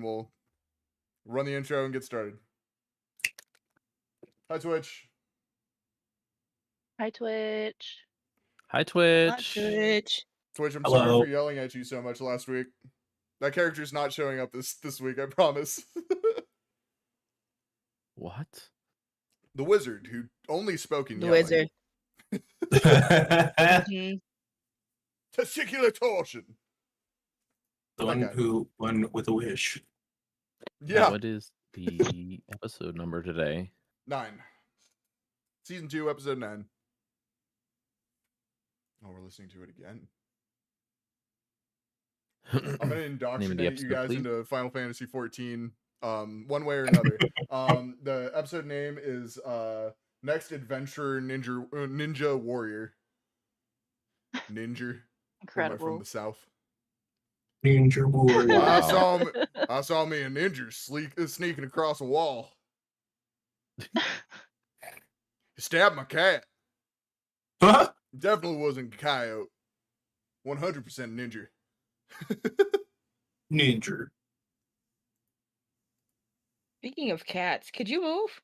then we'll run the intro and get started. Hi, Twitch. Hi, Twitch. Hi, Twitch. Hi, Twitch. Twitch, I'm Hello. sorry for yelling at you so much last week. That character's not showing up this week, I promise. What? The wizard who only spoke in The yelling. wizard. Testicular torsion. The one who won with a wish. Yeah. What is the episode number today? 9. Season 2, episode 9. Oh, we're listening to it again. I'm gonna indoctrinate you guys into Final Fantasy 14, one way or another. The episode name is Next Adventure Ninja Warrior. Ninja. Incredible. From the south. Ninja Warrior. Wow. I saw me a ninja sneaking across a wall. He stabbed my cat. Huh? Definitely wasn't a coyote. 100% ninja. Ninja. Speaking of cats, could you move?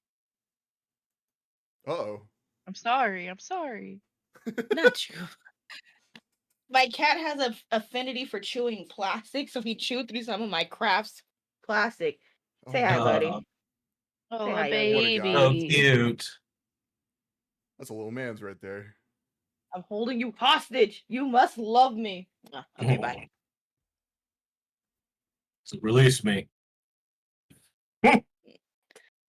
Uh-oh. I'm sorry. Not you. My cat has an affinity for chewing plastic, so he chewed through some of my crafts plastic. Say hi, buddy. Oh, Say a hi, baby. So cute. That's a little man's right there. I'm holding you hostage. You must love me. Okay, bye. So release me.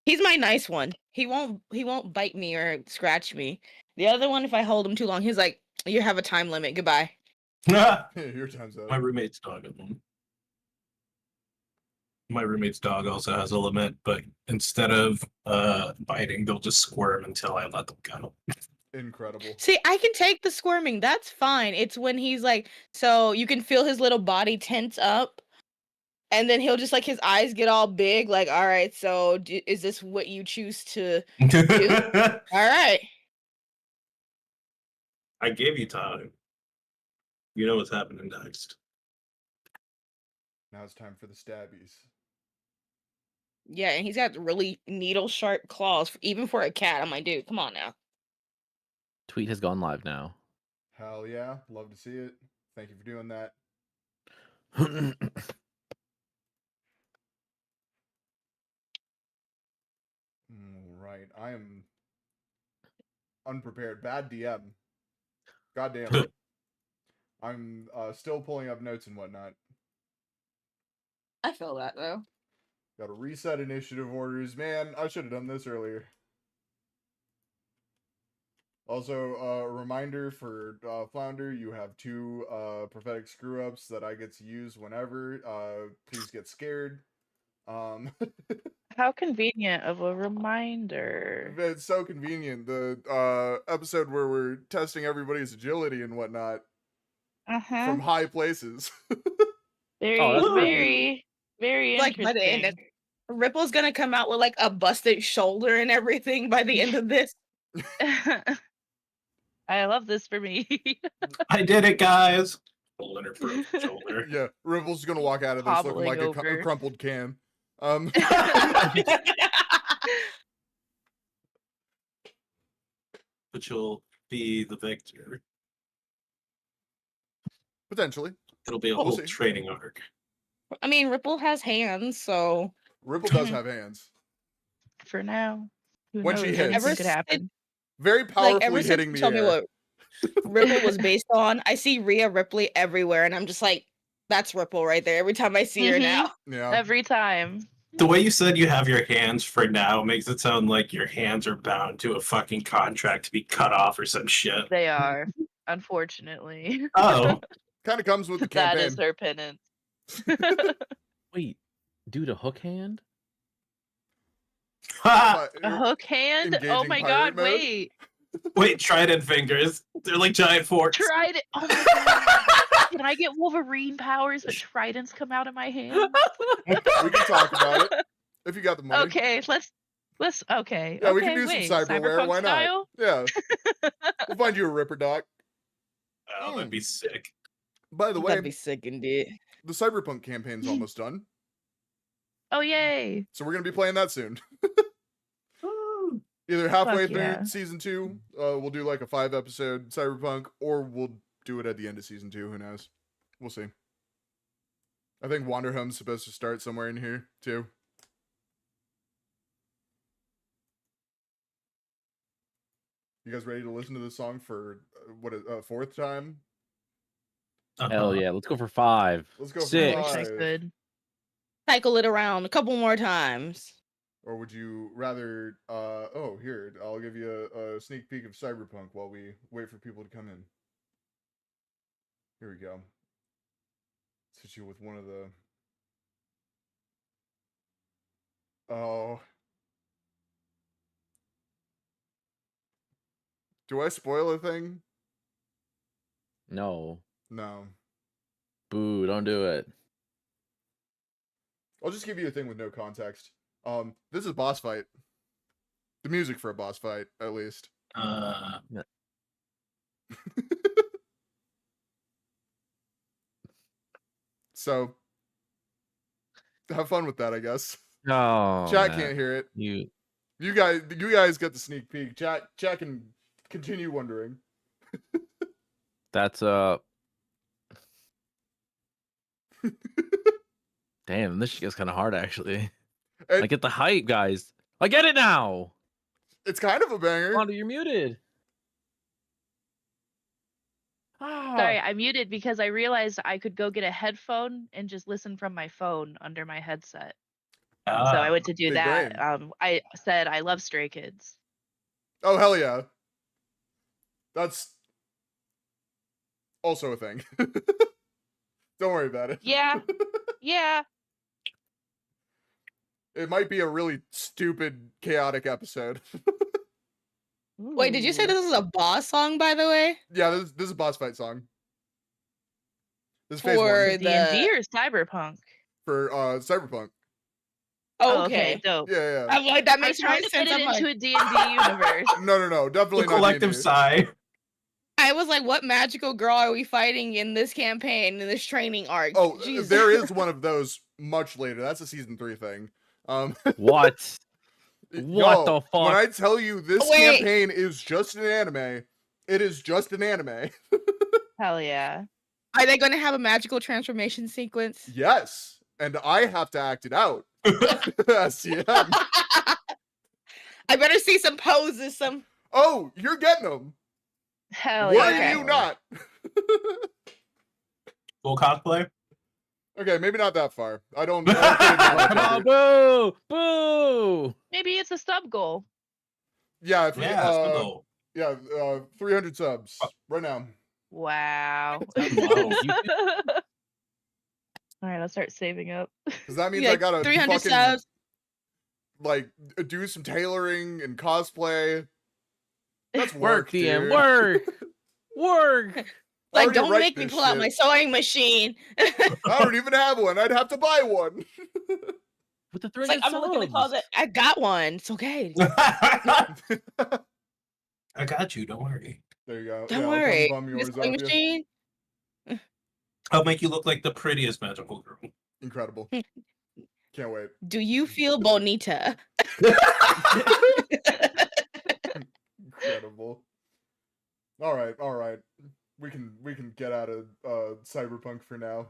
He's my nice one. He won't bite me or scratch me. The other one, if I hold him too long, he's like, "You have a time limit. Goodbye." Your time's up. My roommate's dog. My roommate's dog also has a limit, but instead of biting, they'll just squirm until I let them go. Incredible. See, I can take the squirming. That's fine. It's when he's like, so you can feel his little body tense up. And then he'll just like his eyes get all big, like, all right, so is this what you choose to do? All right. I gave you time. You know what's happening next. Now it's time for the stabbies. Yeah, and he's got really needle sharp claws, even for a cat. I'm like, dude, come on now. Tweet has gone live now. Hell yeah. Love to see it. Thank you for doing that. Right. I am unprepared. Bad DM. Goddamn. I'm still pulling up notes and whatnot. I feel that though. Gotta reset initiative orders. Man, I should have done this earlier. Also, a reminder for Flounder, you have 2 prophetic screw-ups that I get to use whenever. Please get scared. How convenient of a reminder. It's so convenient. The episode where we're testing everybody's agility and whatnot from high places. Very Like by the end, Ripple's gonna come out with like a busted shoulder and everything by the end of this. I love this for me. I did it, guys. Holding her broken shoulder. Yeah, Ripple's gonna walk out of this looking like a crumpled can. But you'll be the victor. Potentially. It'll be a whole training arc. I mean, Ripple has hands, so Ripple does have hands. For now. When she hits. Anything could happen. Very powerfully hitting the air. Me what Ripple was based on. I see Rhea Ripley everywhere, and I'm just like, that's Ripple right there. Every time I see her now. Yeah. Every time. The way you said you have your hands for now makes it sound like your hands are bound to a fucking contract to be cut off or some shit. They are, unfortunately. Oh. Kind of comes with the campaign. That is her penance. Wait, dude, a hook hand? A hook hand? Oh my god, mode? wait. Wait, trident fingers. They're like giant forks. Trident. Oh my god. Can I get Wolverine powers but tridents come out of my hand? We can talk about it. If you got the money. Okay, let's okay. Yeah, okay, we can do some cyberware. Why not? Yeah. We'll find you a Ripper Doc. Oh, that'd be sick. By the way, That'd be sick indeed. The Cyberpunk campaign's almost done. Oh, yay. So we're gonna be playing that soon. Either halfway Fuck through yeah. season 2, we'll do like a 5-episode Cyberpunk, or we'll do it at the end of season 2. Who knows? We'll see. I think Wanderhome's supposed to start somewhere in here too. You guys ready to listen to this song for what a 4th time? Hell yeah, let's go for 5. Let's go Six. for Wish I 5. could. Cycle it around a couple more times. Or would you rather? Oh, here, I'll give you a sneak peek of Cyberpunk while we wait for people to come in. Here we go. Let's hit you with one of the. Oh. Do I spoil a thing? No. No. Boo, don't do it. I'll just give you a thing with no context. This is a boss fight. The music for a boss fight, at least. So, have fun with that, I guess. Oh, Chat man. can't hear it. You You guys get the sneak peek. Chat can continue wondering. that's Damn, this shit gets kind of hard actually. And I get the hype, guys. I get it now. it's kind of a banger. Wanda, you're muted. Sorry, I muted because I realized I could go get a headphone and just listen from my phone under my headset. So I went to do Big that. brain. I said I love Stray Kids. Oh, hell yeah. That's also a thing. Don't worry about it. Yeah. Yeah. It might be a really stupid, chaotic episode. Wait, did you say Ooh. this is a boss song, by the way? Yeah, this is a boss fight song. This is phase For 1 D&D or Cyberpunk? for Cyberpunk. Oh, Oh, okay. dope. Yeah. I'm like, that I'm makes trying more to fit sense. it I'm into like, a D&D universe. No, definitely The not collective D&D. sigh. I was like, what magical girl are we fighting in this campaign, in this training arc? Oh, Jeez. there is one of those much later. That's a season 3 thing. What? What the fuck? When I tell you this Wait. campaign is just an anime, it is just an anime. Hell yeah. Are they going to have a magical transformation sequence? Yes, and I have to act it out. STM. I better see some poses, some. Oh, you're getting them. Hell Were yeah. you not? Full cosplay? Okay, maybe not that far. I don't get into that Come on, further. boo! Maybe it's a sub goal. Yeah, if we, Yeah, it's the goal. yeah, 300 subs right now. Wow. Wow. All right, I'll start saving up. Because that means Yeah, I gotta 300 fucking subs. like do some tailoring and cosplay. That's Work, work, DM, dude. work! Work! Like, already don't write make me this pull out shit. my sewing machine. I don't even have one. I'd have to buy one. With the It's 300 like, I'm gonna look in the subs. closet. I got one. It's okay. I got you, don't worry. There you go. Don't Yeah, I'll worry. bum This yours sewing off you. machine. I'll make you look like the prettiest magical girl. Incredible. Can't wait. Do you feel bonita? Incredible. All right. We can get out of Cyberpunk for now.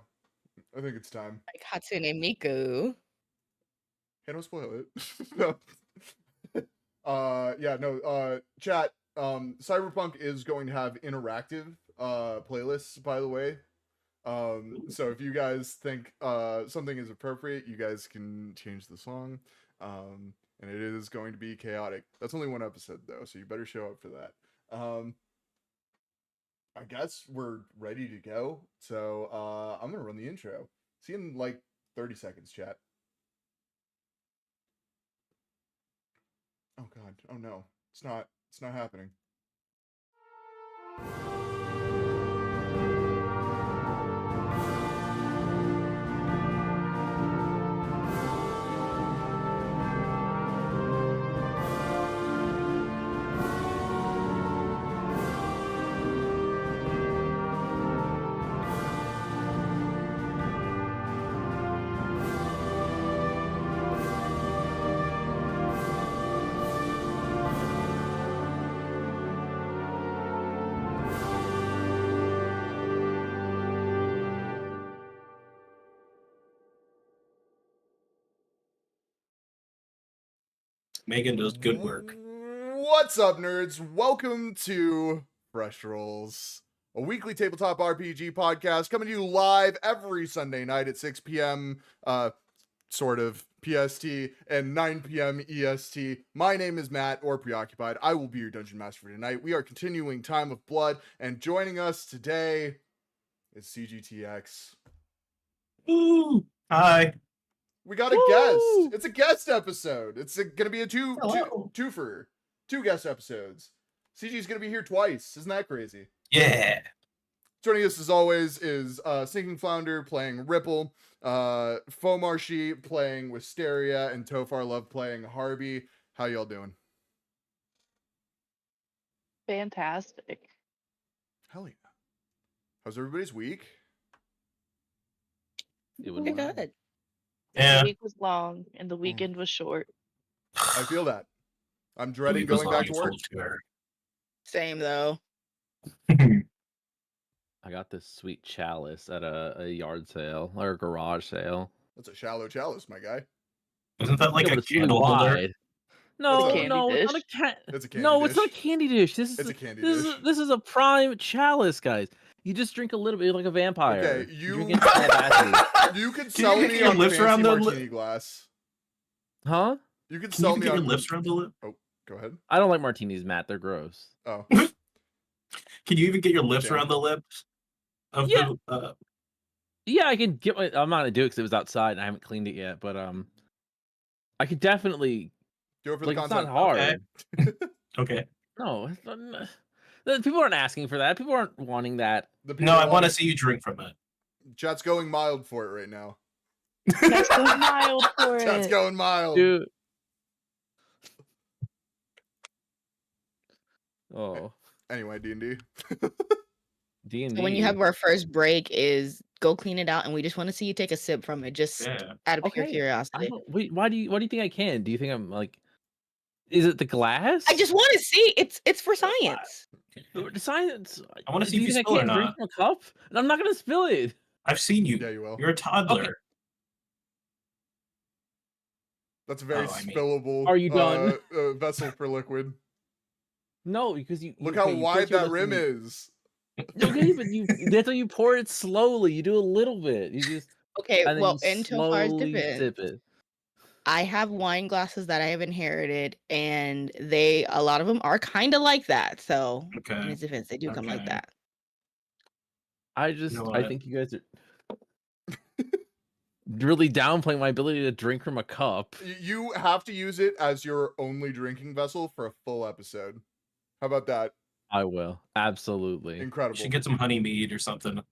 I think it's time. Like Hatsune Miku. Hey, don't spoil it. No. Chat. Cyberpunk is going to have interactive playlists, by the way. So if you guys think something is appropriate, you guys can change the song. And it is going to be chaotic. That's only one episode though, so you better show up for that. I guess we're ready to go. So I'm gonna run the intro. See you in like 30 seconds, chat. Oh god. Oh no. It's not happening. Megan does good work. What's up, nerds? Welcome to Fresh Rolls, a weekly tabletop RPG podcast coming to you live every Sunday night at 6 p.m. Sort of PST and 9 p.m. EST. My name is Matt, or Preoccupied. I will be your dungeon master for tonight. We are continuing Time of Blood, and joining us today is CGTX. Ooh, hi. We got a guest. It's a guest episode. It's gonna be a twofer. 2 guest episdes. CG's gonna be here twice. Isn't that crazy? Yeah. Joining us as always is Sinking Flounder playing Ripple, Fomarshi playing Wisteria, and Tofar Love playing Harvey. How y'all doing? Fantastic. Hell yeah. How's everybody's week? It was Pretty good. Yeah. The week was long and the weekend was short. I feel that. I'm dreading It was going back to work. Same though. I got this sweet chalice at a yard sale or a garage sale. That's a shallow chalice, my guy. Isn't that like Yeah, a but it's really candle holder? wide. No, It's a no, candy it's not a It's a candy No, dish. it's not a candy dish. This is It's a candy this dish. is this is a prime chalice, guys. You just drink a little bit like a vampire. Okay, drink it in small batches. You could you sell get me your on lips fancy around the martini glass. Huh? You could Can sell you me get on your lips around the lip? Oh, go ahead. I don't like martinis, Matt. They're gross. Oh, Can you even get your lips Okay. around the lips? Of Yeah. the, Yeah, I can get my. I'm not gonna do it because it was outside and I haven't cleaned it yet. But I could definitely. do it for the Like, it's not content. hard. okay. No, it's not, people aren't asking for that. People aren't wanting that. The people No, I want want to it. see you drink from it. Chat's going mild for it right now. That's so mild for Chat's it. going mild. Dude. Oh, Anyway, D&D. D&D. So when you have our first break is go clean it out and we just want to see you take a sip from it just Yeah. out of pure Okay, curiosity. wait, why do you think I can? Do you think I'm like? Is it the glass? I just want to see. It's for science. The science. I wanna see Do if you think spill I or can't drink not. from a cup? And I'm not gonna spill it. I've seen you. Yeah, you will. You're a toddler. That's a very Oh, I mean- spillable Are you done? vessel for liquid. No, because Look okay, how you wide put your that rim liquid- is. Okay, but that's how you pour it slowly. You do a little bit. You just Okay, and then well, you in Tofar's slowly defense, sip it. I have wine glasses that I have inherited, and a lot of them are kind of like that. So in Okay. his defense, they do come like Okay. that. I what? think you guys are really downplaying my ability to drink from a cup. You have to use it as your only drinking vessel for a full episode. How about that? I will absolutely. You Incredible. should get some honey mead or something.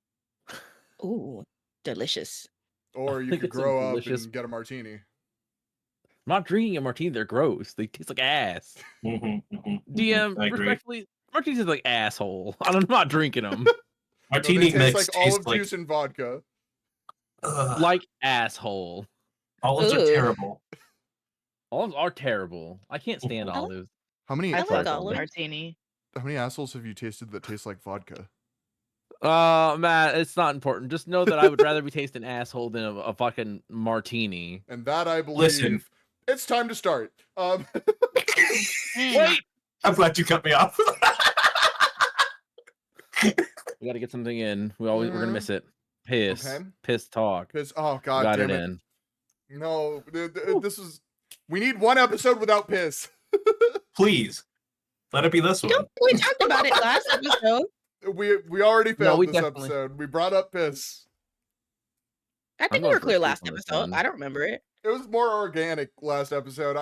Ooh, delicious. Or you think could it's a grow up delicious- and get a martini. I'm not drinking a martini. They're gross. They taste like ass. Mhm, mhm, DM, I agree. respectfully, martinis taste like asshole. I'm not drinking them. No, Martini they taste mix like olive tastes like juice and vodka. ugh, Like asshole. olives are Ugh. terrible. Olives are terrible. I can't stand I like- olives. How many I like like olive. martini. how many assholes have you tasted that taste like vodka? Matt, it's not important. Just know that I would rather be tasting asshole than a fucking martini. And that I believe Listen. it's time to start. Wait, I'm glad you cut me off. we got to get something in. We're gonna miss it. Piss, Okay. piss talk. Piss. Oh god got damn it it. in. No, this is. We need one episode without piss. Please. Let it be this one. We talked about it last episode. We already failed we this definitely- epised. We brought up piss. I think we going were for clear a last sleep on this episode. one. I don't remember it. It was more organic last episode.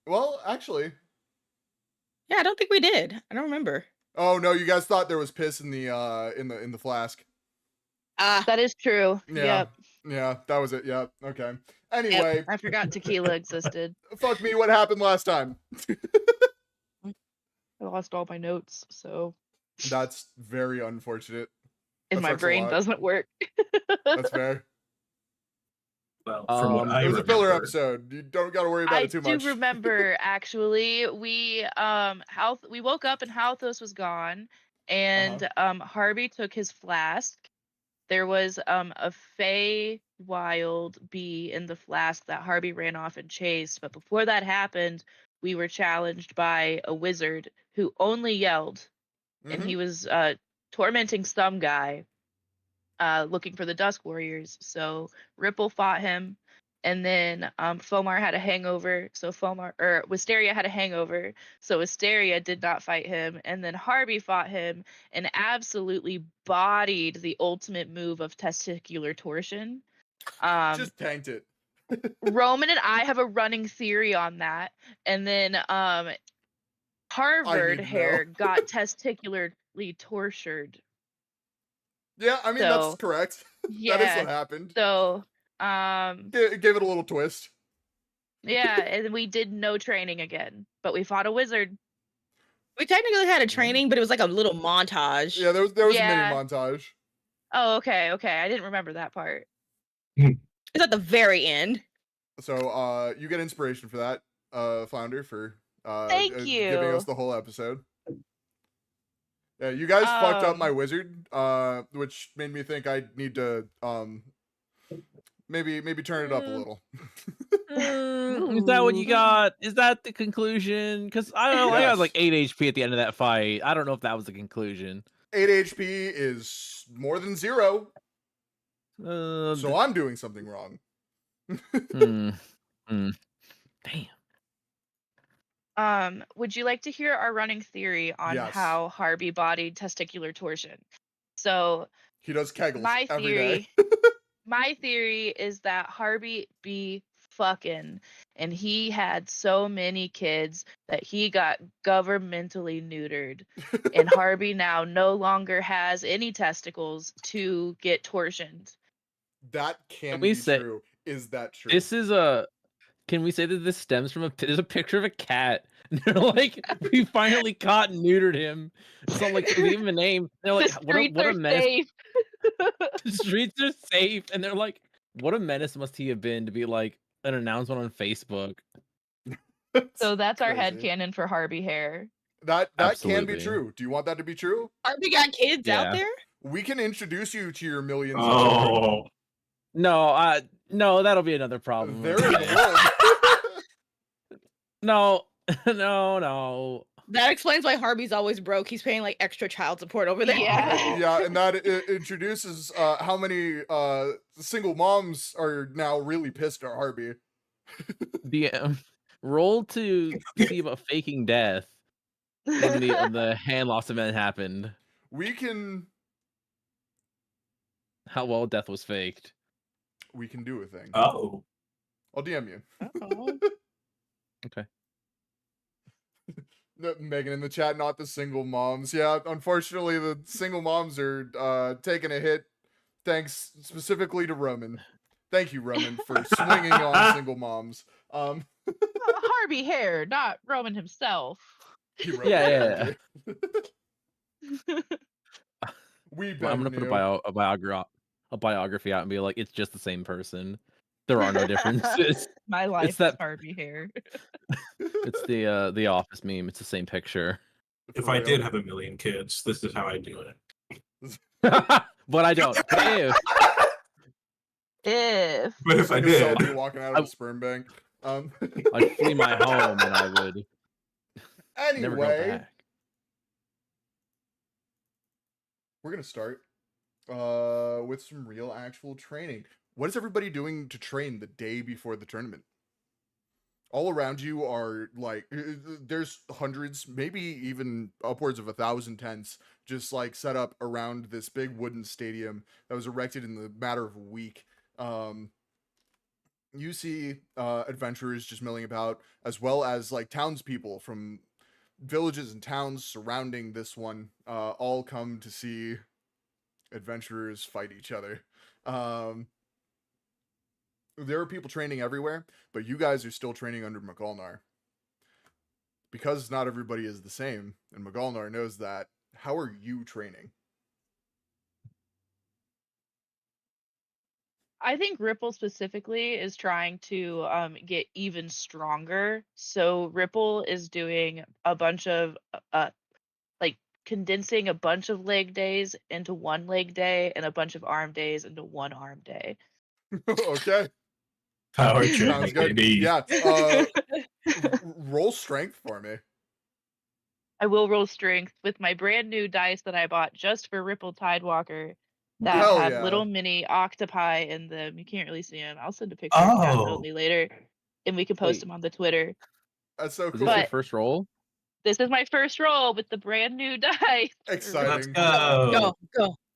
Well, actually. Yeah, I don't think we did. I don't remember. Oh no, you guys thought there was piss in the flask. Ah, That is true. Yeah. Yep. Yeah, that was it. Yeah. Okay. Anyway, I forgot tequila existed. fuck me. What happened last time? I lost all my notes, so That's very unfortunate. and That my sucks a brain lot. doesn't work. That's fair. Well, from what I It was a filler remember. episode. You don't got to worry about I it too much. do remember actually. We woke up and Halthos was gone, and Harvey took his flask. There was a Fey wild bee in the flask that Harvey ran off and chased. But before that happened, we were challenged by a wizard who only yelled, and he was tormenting some guy looking for the Dusk Warriors. So Ripple fought him, and then Fomar had a hangover. So Wisteria had a hangover. So Wisteria did not fight him, and then Harvey fought him and absolutely bodied the ultimate move of testicular torsion. Just tanked it. Roman and I have a running theory on that, and then Harvard hair got testicularly tortured. Yeah, I mean, that's correct. Yeah, that is what happened. So, gave it a little twist. Yeah, and we did no training again, but we fought a wizard. We technically had a training, but it was like a little montage. Yeah, there was a mini montage. Oh, okay. I didn't remember that part. It's at the very end. So, you get inspiration for that, Flounder, for Thank you giving us the whole episode. Yeah, you guys fucked up my wizard, which made me think I need to maybe turn it up a little. Is that what you got? Is that the conclusion? Because I don't know, I got like 8 HP at the end of that fight. I don't know if that was the conclusion. 8 HP is more than 0. So I'm doing something wrong. Damn. Would you like to hear our running theory on how Harvey bodied testicular torsion? So he does kegels my every theory, day. my theory is that Harvey be fucking, and he had so many kids that he got governmentally neutered, and Harvey now no longer has any testicles to get torsioned. That can be true. Is that true? This is a. Can we say that this stems from there's a picture of a cat? And they're like, we finally caught and neutered him. So like, they give him a name. They're like, what a menace. Safe. The streets are safe, and they're like, what a menace must he have been to be like an announcement on Facebook. So that's our headcanon for Harvey hair. That can be true. Do you want that to be true? Harvey got kids out there? We can introduce you to your millions. Oh. No, that'll be another problem. There is No. That explains why Harvey's always broke. He's paying like extra child support over there. Yeah, and that introduces how many single moms are now really pissed at Harvey. Roll to see about faking death when the hand loss event happened. We can. How well death was faked. We can do a thing. Oh. I'll DM you. Okay. Megan in the chat, not the single moms. Yeah, unfortunately, the single moms are taking a hit. Thanks specifically to Roman. Thank you, Roman, for swinging on single moms. Harvey hair, not Roman himself. Yeah. I'm gonna put a biography out and be like, it's just the same person. There are no differences. My life is Harvey hair. It's the Office meme. It's the same picture. If I did have a million kids, this is how I do it. But I don't. But if I did, I'd be walking out of a sperm bank. I'd flee my home, and I would never go back. We're gonna start with some real actual training. What is everybody doing to train the day before the tournament? All around you are like, there's hundreds, maybe even upwards of 1,000 tents just like set up around this big wooden stadium that was erected in the matter of a week. You see adventurers just milling about, as well as like townspeople from villages and towns surrounding this one, all come to see adventurers fight each other. There are people training everywhere, but you guys are still training under Magalnar. Because not everybody is the same, and Magalnar knows that, how are you training? I think Ripple specifically is trying to get even stronger. So Ripple is doing a bunch of like condensing a bunch of leg days into one leg day and a bunch of arm days into one arm day. Okay. Power trip, Sounds good. baby. Yeah. Roll strength for me. I will roll strength with my brand new dice that I bought just for Ripple Tidewalker that Hell have yeah. little mini octopi in them. You can't really see them. I'll send a picture in chat only later, and we can post them on the Twitter. That's so Was cool. this your first roll? This is my first roll with the brand new dice. Exciting. Let's go.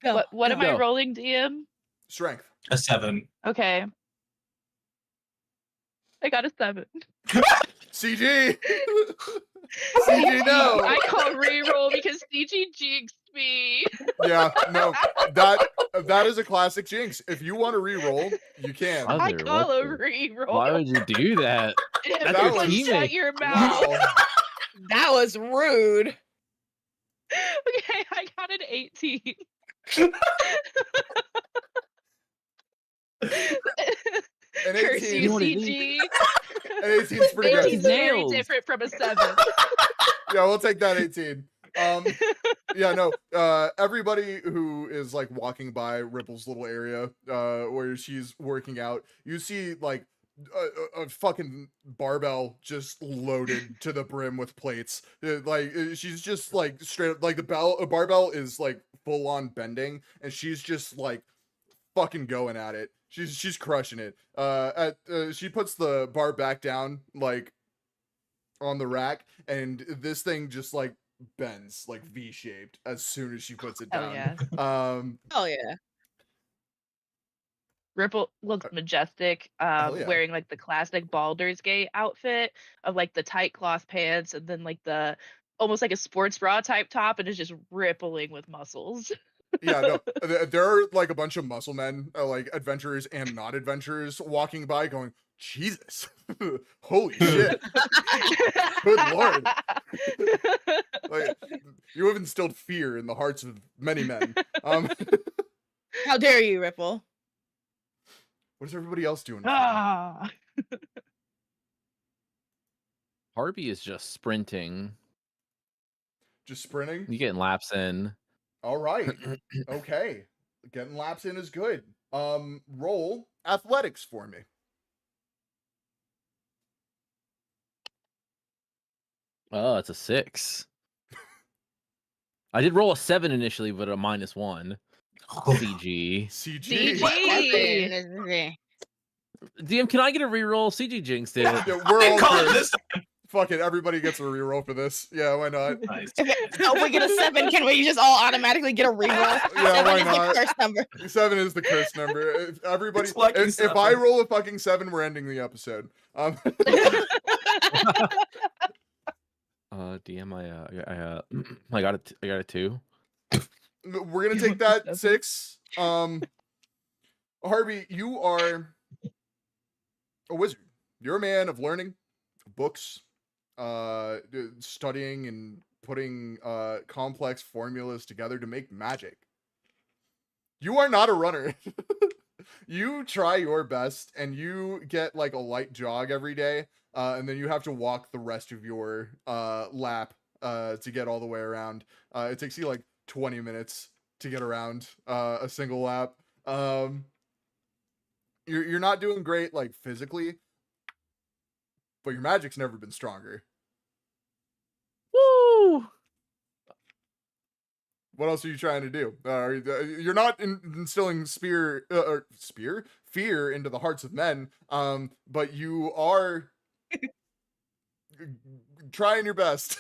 Go. What am I Go. rolling, DM? Strength. A 7. Okay. I got a 7. CG. CG, no. I call reroll because CG jinxed me. Yeah, no. That is a classic jinx. If you want to reroll, you can. I Mother, call what a the- reroll. Why would you do that? That's your Everyone teammate. shut your mouth. Wow. That was rude. Okay, I got an 18. An Curse 18. you, what it CG. An 18's pretty good. 18's very Nails. different from a 7. Yeah, we'll take that 18. Yeah, no. Everybody who is like walking by Ripple's little area, where she's working out, you see like a fucking barbell just loaded to the brim with plates. She's just like straight up, like the barbell is like full on bending, and she's just like fucking going at it. She's crushing it. She puts the bar back down like on the rack, and this thing just like bends like V-shaped as soon as she puts it Oh down. yeah. Oh yeah. Ripple looks majestic, Hell yeah. wearing like the classic Baldur's Gate outfit of like the tight cloth pants and then like the almost like a sports bra type top, and is just rippling with muscles. Yeah, no, there are like a bunch of muscle men, like adventurers and not adventurers, walking by going, Jesus, holy shit, good lord. Like, you have instilled fear in the hearts of many men. How dare you, Ripple? What is everybody else doing? Ah. Harvey is just sprinting. Just sprinting? You getting laps in. All right. Okay. Getting laps in is good. Roll athletics for me. Oh, it's a 6. I did roll a 7 initially, but a -1. CG. CG. CG. DM, can I get a reroll? CG jinxed it. Yeah, we're all Call it good. this Fuck it, everybody gets a reroll for this. Yeah, why not? Nice. If we get a 7, can we just all automatically get a reroll? Yeah, 7 why is not? the curse number. 7 is the curse number. If everybody, It's lucky if I roll a fucking 7, we're ending the episode. DM, I got a 2. We're gonna take that 6. Harvey, you are a wizard. You're a man of learning, books, studying and putting complex formulas together to make magic. You are not a runner. You try your best, and you get like a light jog every day, and then you have to walk the rest of your lap to get all the way around. It takes you like 20 minutes to get around a single lap. You're not doing great like physically, but your magic's never been stronger. Woo! What else are you trying to do? You're not instilling fear into the hearts of men, but you are trying your best.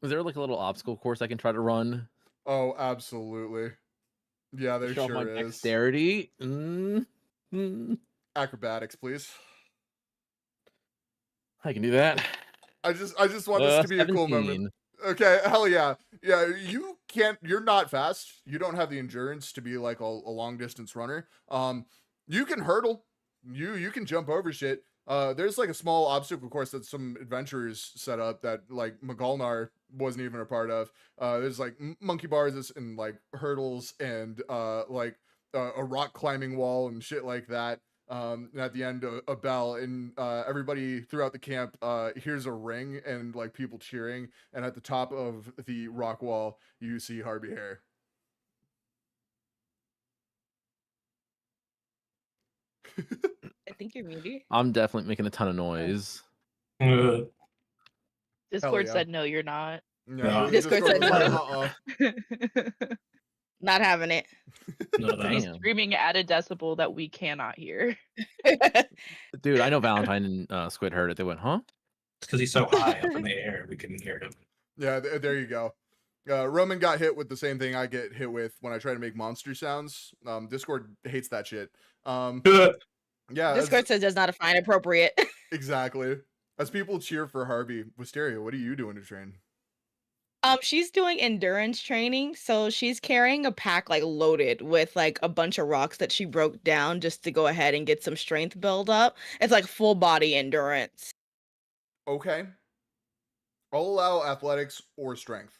Is there like a little obstacle course I can try to run? Oh, absolutely. Yeah, there Show off sure my is. dexterity. Acrobatics, please. I can do that. I just want this to be 17. a cool moment. Okay, hell yeah. Yeah, you're not fast. You don't have the endurance to be like a long distance runner. You can hurdle. You can jump over shit. There's like a small obstacle course that some adventurers set up that like McGolnar wasn't even a part of. There's like monkey bars and like hurdles and like a rock climbing wall and shit like that. And at the end, a bell, and everybody throughout the camp hears a ring and like people cheering. And at the top of the rock wall, you see Harvey Hare. I think you're muted. I'm definitely making a ton of noise. Discord yeah. said no, you're not. No, Discord said was like, no. Not having it. No, He's Damn. screaming at a decibel that we cannot hear. Dude, I know Valentine and Squid heard it. They went, huh? It's because he's so high up in the air, we couldn't hear him. Yeah, there you go. Roman got hit with the same thing I get hit with when I try to make monster sounds. Discord hates that shit. Yeah, Discord says that's not find appropriate. Exactly. As people cheer for Harvey, Wisteria, what are you doing to train? She's doing endurance training, so she's carrying a pack like loaded with like a bunch of rocks that she broke down just to go ahead and get some strength build up. It's like full body endurance. Okay. I'll allow athletics or strength.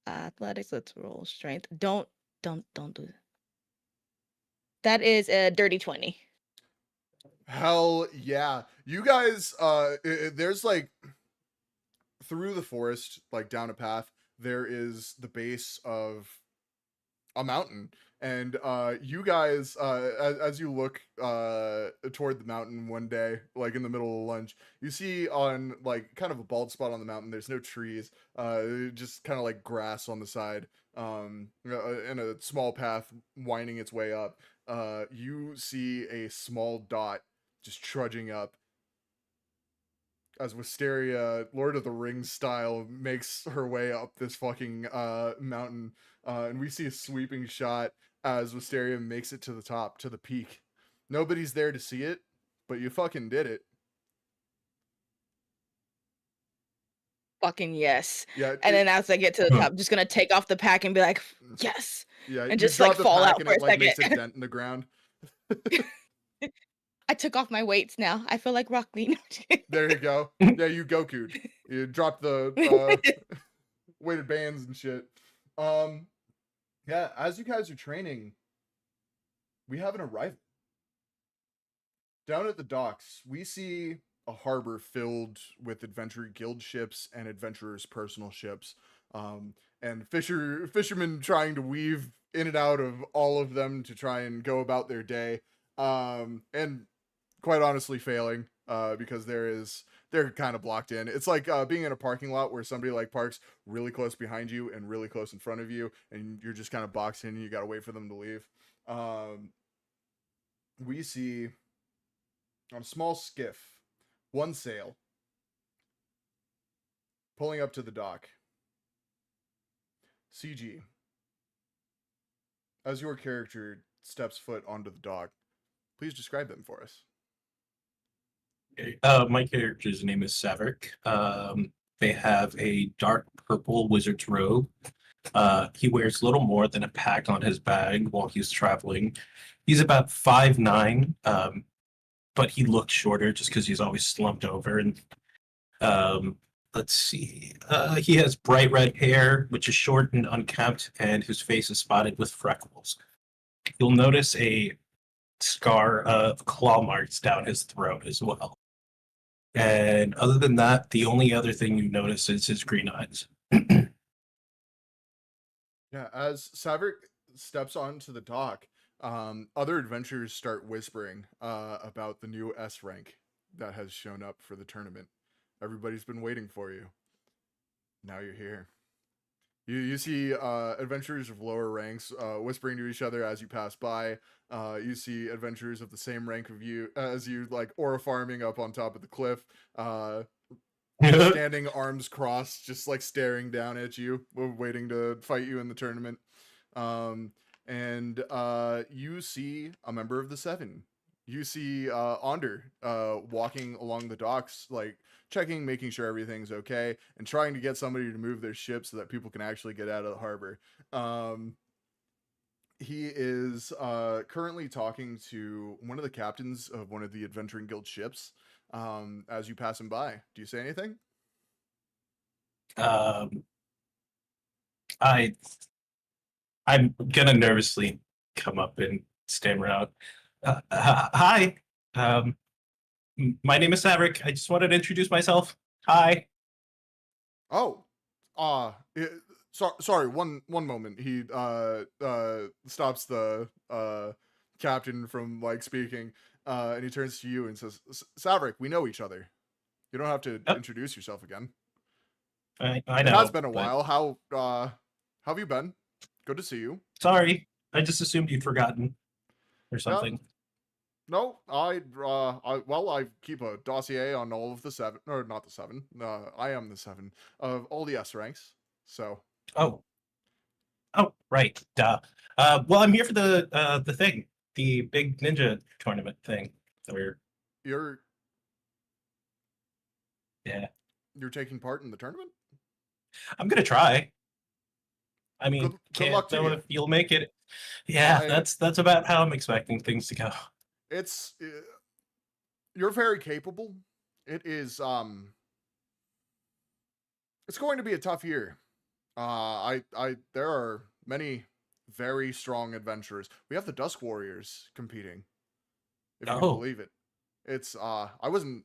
Athletics, let's roll strength. Don't do that. That is a dirty 20. Hell yeah. You guys, there's like through the forest, like down a path, there is the base of a mountain. And you guys, as you look toward the mountain one day, like in the middle of lunch, you see on like kind of a bald spot on the mountain, there's no trees, just kind of like grass on the side, and a small path winding its way up. You see a small dot just trudging up as Wisteria, Lord of the Rings style, makes her way up this fucking mountain. And we see a sweeping shot as Wisteria makes it to the top, to the peak. Nobody's there to see it, but you fucking did it. Fucking yes. Yeah. And then as I get to the top, I'm just gonna take off the pack and be like, yes. Yeah. And just like fall out for a second. Makes a dent in the ground. I took off my weights now. I feel like Rock Lee. There you go. Yeah, you Goku'd. You dropped the weighted bands and shit. Yeah, as you guys are training, we have an arrival. Down at the docks, we see a harbor filled with adventure guild ships and adventurers' personal ships. And fishermen trying to weave in and out of all of them to try and go about their day. And quite honestly failing, because they're kind of blocked in. It's like being in a parking lot where somebody like parks really close behind you and really close in front of you, and you're just kind of boxed in and you got to wait for them to leave. We see on a small skiff, one sail, pulling up to the dock. CG, as your character steps foot onto the dock, please describe them for us. My character's name is Severick. They have a dark purple wizard's robe. He wears little more than a pack on his bag while he's traveling. He's about 5'9", but he looks shorter just because he's always slumped over. And let's see. He has bright red hair, which is short and unkempt, and his face is spotted with freckles. You'll notice a scar of claw marks down his throat as well. And other than that, the only other thing you notice is his green eyes. Yeah, as Saverick steps onto the dock, other adventurers start whispering about the new S rank that has shown up for the tournament. Everybody's been waiting for you. Now you're here. You see adventurers of lower ranks whispering to each other as you pass by. You see adventurers of the same rank of you as you, like aura farming up on top of the cliff, standing arms crossed, just like staring down at you, waiting to fight you in the tournament. And you see a member of the Seven. You see Onder walking along the docks, like checking, making sure everything's okay, and trying to get somebody to move their ship so that people can actually get out of the harbor. He is currently talking to one of the captains of one of the Adventuring Guild ships as you pass him by. Do you say anything? I'm gonna nervously come up and stammer out. Hi. My name is Saverick. I just wanted to introduce myself. Hi. Oh, sorry. One moment. He stops the captain from like speaking, and he turns to you and says, "Saverick, we know each other. You don't have to Oh, introduce yourself again. I It has know, been a but while. How have you been? Good to see you." sorry. I just assumed you'd forgotten or Yeah. something. No, I keep a dossier on all of the seven, or not the seven. I am the seven of all the S ranks. So Oh, oh, right. Duh. Well, I'm here for the thing, the big ninja tournament thing. So you're yeah. you're taking part in the tournament. I'm gonna try. I mean, Good can't luck to know you. if you'll make it. Yeah, I that's about how I'm expecting things to go. it's you're very capable. It is it's going to be a tough year. I there are many very strong adventurers. We have the Dusk Warriors competing, if you can Oh, believe it. It's I wasn't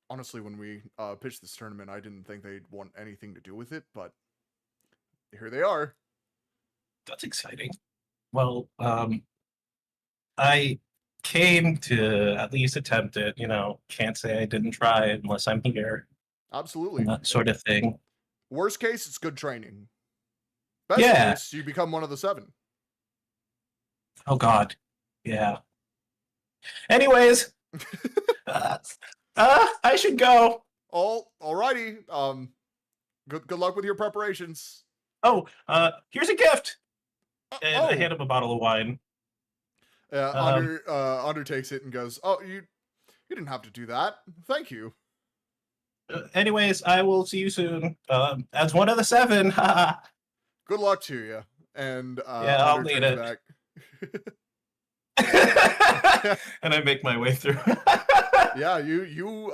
honestly when we pitched this tournament, I didn't think they'd want anything to do with it, but here they are. that's exciting. Well, I came to at least attempt it. Can't say I didn't try unless I'm here and Absolutely. that sort of thing. Worst case, it's good training. Best Yeah. case, you become one of the seven. Oh God. Yeah. Anyways, uh, I should go. Alrighty. Good luck with your preparations. Oh, here's a gift, and I Oh, hand him a bottle of wine. Under takes it and goes, "Oh, you didn't have to do that. Thank you." Anyways, I will see you soon. As one of the seven. Good luck to you. And Yeah, I'll Under need turns it. back. And I make my way through. Yeah, you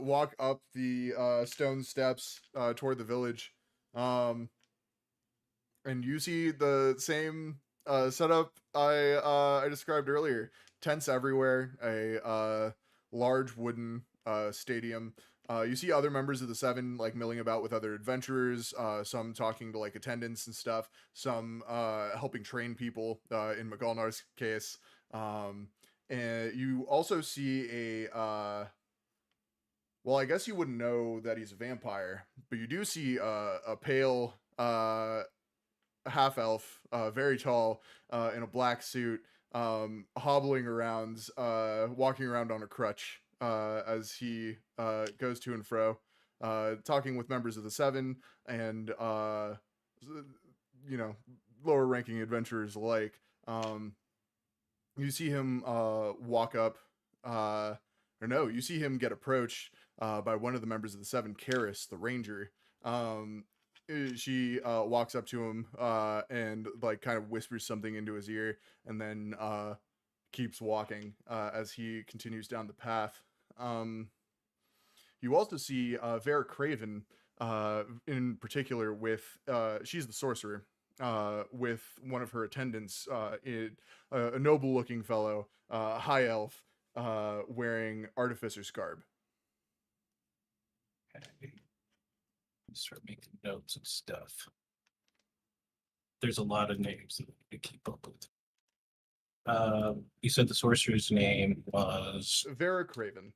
walk up the stone steps toward the village, and you see the same setup I described earlier. Tents everywhere, a large wooden stadium. You see other members of the seven like milling about with other adventurers, some talking to like attendants and stuff, some helping train people in McGolnar's case. And you also see well, I guess you wouldn't know that he's a vampire, but you do see a pale half elf, very tall, in a black suit, hobbling around, walking around on a crutch, as he goes to and fro, talking with members of the seven and you know, lower ranking adventurers alike. You see him walk up, or no, you see him get approached by one of the members of the seven, Karis, the ranger. She walks up to him and like kind of whispers something into his ear, and then keeps walking as he continues down the path. You also see Vera Craven in particular with she's the sorcerer, with one of her attendants, a noble looking fellow, high elf, wearing artificer's garb. Okay. Start making notes and stuff. There's a lot of names that we keep up with. You said the sorcerer's name was Vera Craven.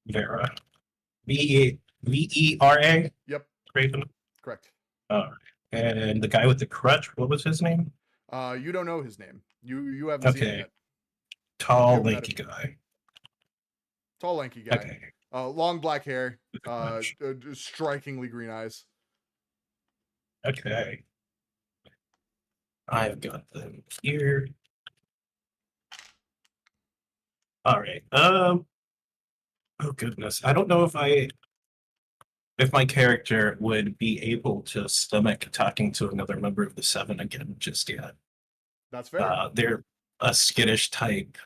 Vera. Vera. Yep. Craven. Correct. All right. And the guy with the crutch, what was his name? You don't know his name. You haven't seen him yet. Tall, lanky guy. Tall, lanky guy. Okay. Long black hair. Strikingly green eyes. Okay. I've got them here. All right. Oh goodness. I don't know if my character would be able to stomach talking to another member of the seven again just yet. That's fair. They're a skittish type.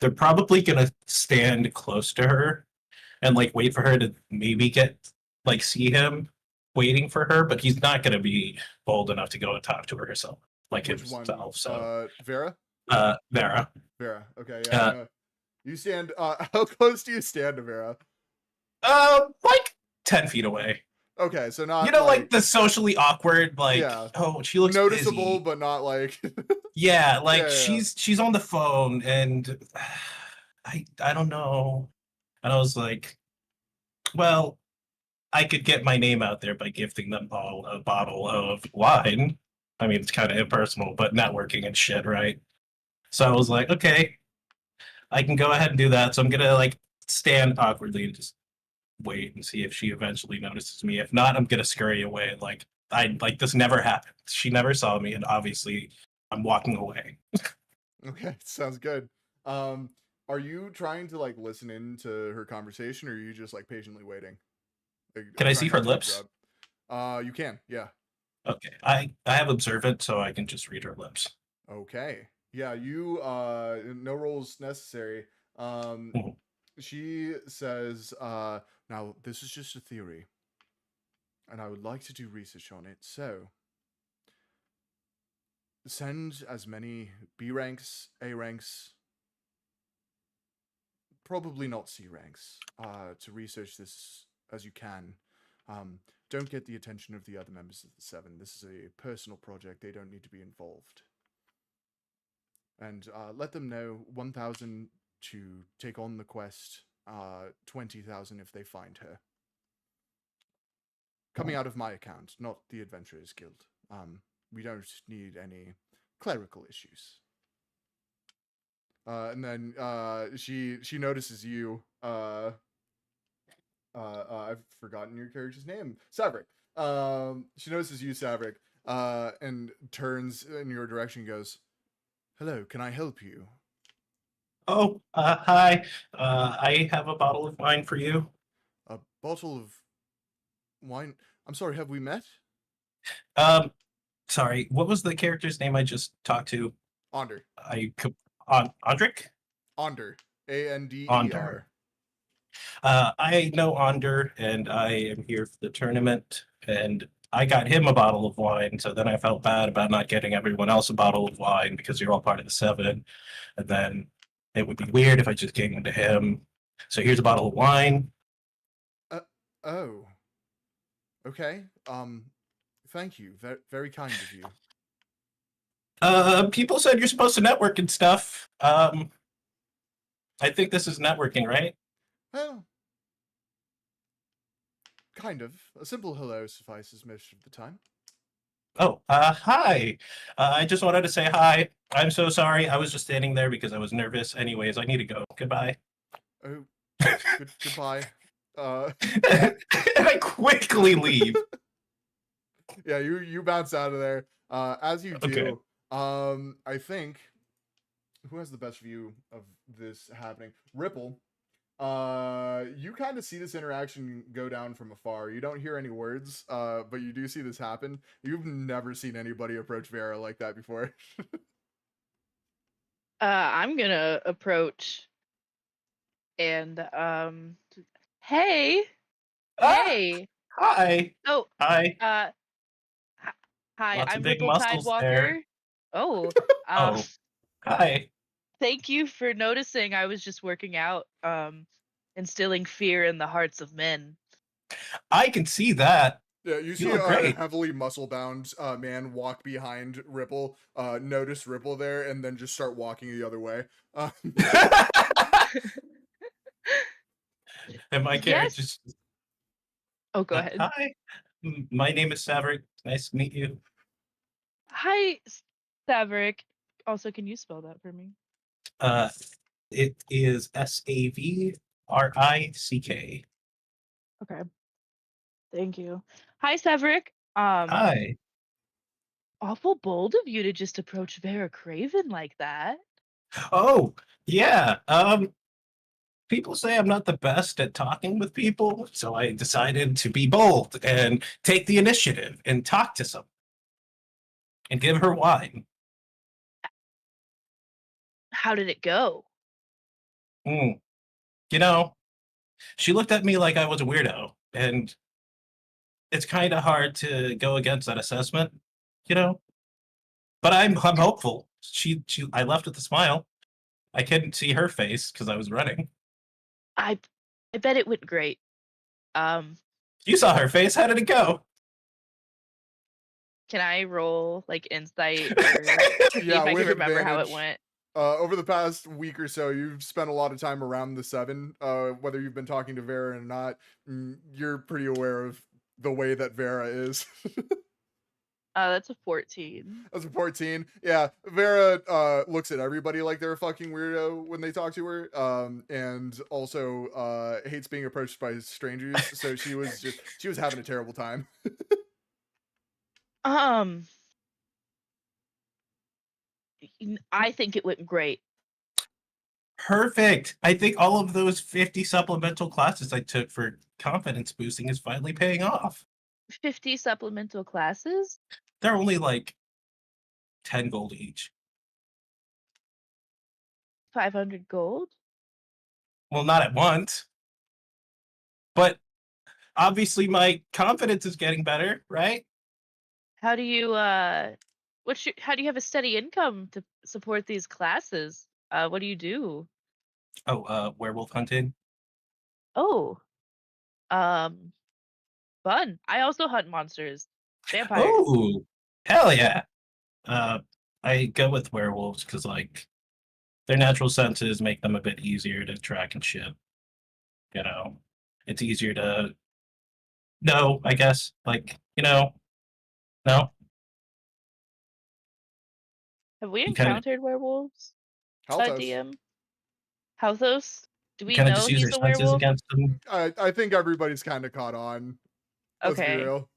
They're probably gonna stand close to her and like wait for her to maybe see him waiting for her, but he's not gonna be bold enough to go and talk to her herself, like Which one? himself. So Vera? Vera. Vera. Okay, yeah. No. You stand. How close do you stand to Vera? Like 10 feet away. Okay, so not like the socially awkward, like, yeah, oh, she looks noticeable, busy. but not like yeah, like yeah. she's on the phone, and I don't know. And I was like, well, I could get my name out there by gifting them all a bottle of wine. I mean, it's kind of impersonal, but networking and shit, right? So I was like, okay, I can go ahead and do that. So I'm gonna like stand awkwardly and just wait and see if she eventually notices me. If not, I'm gonna scurry away. Like this never happened. She never saw me, and obviously I'm walking away. Okay, sounds good. Are you trying to like listen into her conversation, or are you just like patiently waiting? Like, Can I see her lips? You can, yeah. Okay, I have observant, so I can just read her lips. Okay, yeah. You no rolls necessary. Mhm. She says, now this is just a theory, and I would like to do research on it. So send as many B ranks, A ranks, probably not C ranks, to research this as you can. Don't get the attention of the other members of the Seven. This is a personal project. They don't need to be involved. And let them know 1,000 to take on the quest, 20,000 if they find her. Coming out of my account, not the Adventurers Guild. We don't need any clerical issues. And then she notices you. I've forgotten your character's name. Saverick. She notices you, Saverick, and turns in your direction and goes, "Hello, can I help you?" Oh, hi. I have a bottle of wine for you. A bottle of wine? I'm sorry, have we met? Sorry, what was the character's name I just talked to? Onder. Andric? Onder. Ander. Onder. I know Onder, and I am here for the tournament, and I got him a bottle of wine, so then I felt bad about not getting everyone else a bottle of wine because you're all part of the Seven, and then it would be weird if I just gave one to him. So here's a bottle of wine. Oh. Okay. Thank you. Very kind of you. People said you're supposed to network and stuff. I think this is networking, right? Well, kind of. A simple hello suffices most of the time. Oh, hi. I just wanted to say hi. I'm so sorry. I was just standing there because I was nervous. Anyways, I need to go. Goodbye. Oh, goodbye. And I quickly leave. Yeah, you bounce out of there. As you do, okay. I think who has the best view of this happening? Ripple. You kind of see this interaction go down from afar. You don't hear any words, but you do see this happen. You've never seen anybody approach Vera like that before. I'm gonna approach and hey. Hey. Hi. Oh. Hi. Hi, Lots I'm of big Ripple muscles Tidewalker. there. Oh. Oh. Hi. Thank you for noticing. I was just working out, instilling fear in the hearts of men. I can see that. Yeah, you see a heavily muscle-bound man walk behind Ripple, notice Ripple there, and then just start walking the other way. And my character just... Oh, go ahead. Hi, my name is Saverick. Nice to meet you. Hi, Saverick. Also, can you spell that for me? It is Savrick. Okay. Thank you. Hi, Saverick. Hi. Awful bold of you to just approach Vera Craven like that. Oh, yeah. People say I'm not the best at talking with people, so I decided to be bold and take the initiative and talk to someone and give her wine. How did it go? You know, she looked at me like I was a weirdo, and it's kind of hard to go against that assessment, you know? But I'm hopeful. I left with a smile. I couldn't see her face because I was running. I bet it went great. You saw her face. How did it go? Can I roll like insight or see Yeah, if I with can remember how it advantage. went? Over the past week or so, you've spent a lot of time around the 7. Whether you've been talking to Vera or not, you're pretty aware of the way that Vera is. That's a 14. That's a 14. Yeah, Vera looks at everybody like they're a fucking weirdo when they talk to her. And also hates being approached by strangers. So she was having a terrible time. I think it went great. Perfect. I think all of those 50 supplemental classes I took for confidence boosting is finally paying off. 50 supplemental classes? They're only like 10 gold each. 500 gold? Well, not at once. But obviously my confidence is getting better, right? How do you how do you have a steady income to support these classes? What do you do? Oh, werewolf hunting. Oh. Fun. I also hunt monsters. Vampires. Oh, hell yeah. I go with werewolves because like their natural senses make them a bit easier to track and shit. You know, it's easier to know, I guess. Like, no. Have we You kinda encountered werewolves? Halthos. DM? Halthos? Do we kinda know just use he's their a senses werewolf? against them. I think everybody's kind of caught on. Let's be Okay. real.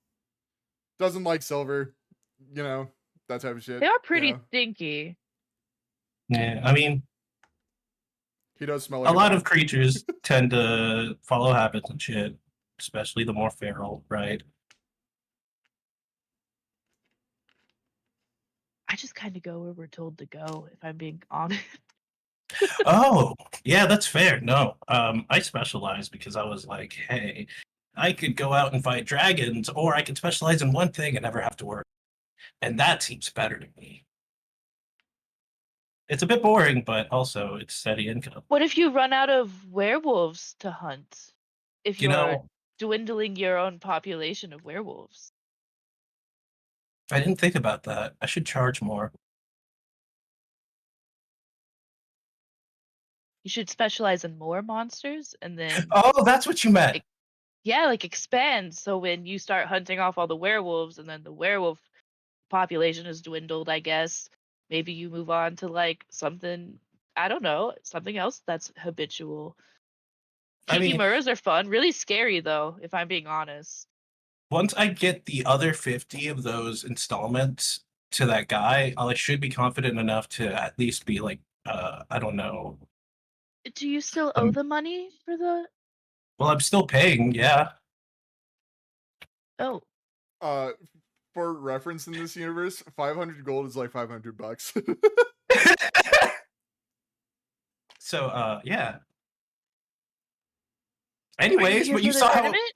Doesn't like silver, that type of shit. They are pretty Yeah. stinky. Yeah, I mean, He does smell a like lot dog. of creatures tend to follow habits and shit, especially the more feral, right? I just kind of go where we're told to go, if I'm being honest. Oh, yeah, that's fair. No, I specialize because I was like, hey, I could go out and fight dragons, or I could specialize in one thing and never have to work. And that seems better to me. It's a bit boring, but also it's steady income. What if you run out of werewolves to hunt? If You you're know, dwindling your own population of werewolves? I didn't think about that. I should charge more. You should specialize in more monsters and then Oh, that's what you meant. like expand. So when you start hunting off all the werewolves and then the werewolf population is dwindled, I guess, maybe you move on to like something, I don't know, something else that's habitual. I Tiki mean, Muras are fun. Really scary though, if I'm being honest. once I get the other 50 of those installments to that guy, I should be confident enough to at least be like, I don't know. Do you still owe the money for the? Well, I'm still paying, yeah. Oh, For reference in this universe, 500 gold is like $500. So, yeah. are you Anyways, here but for you the saw how. tournament?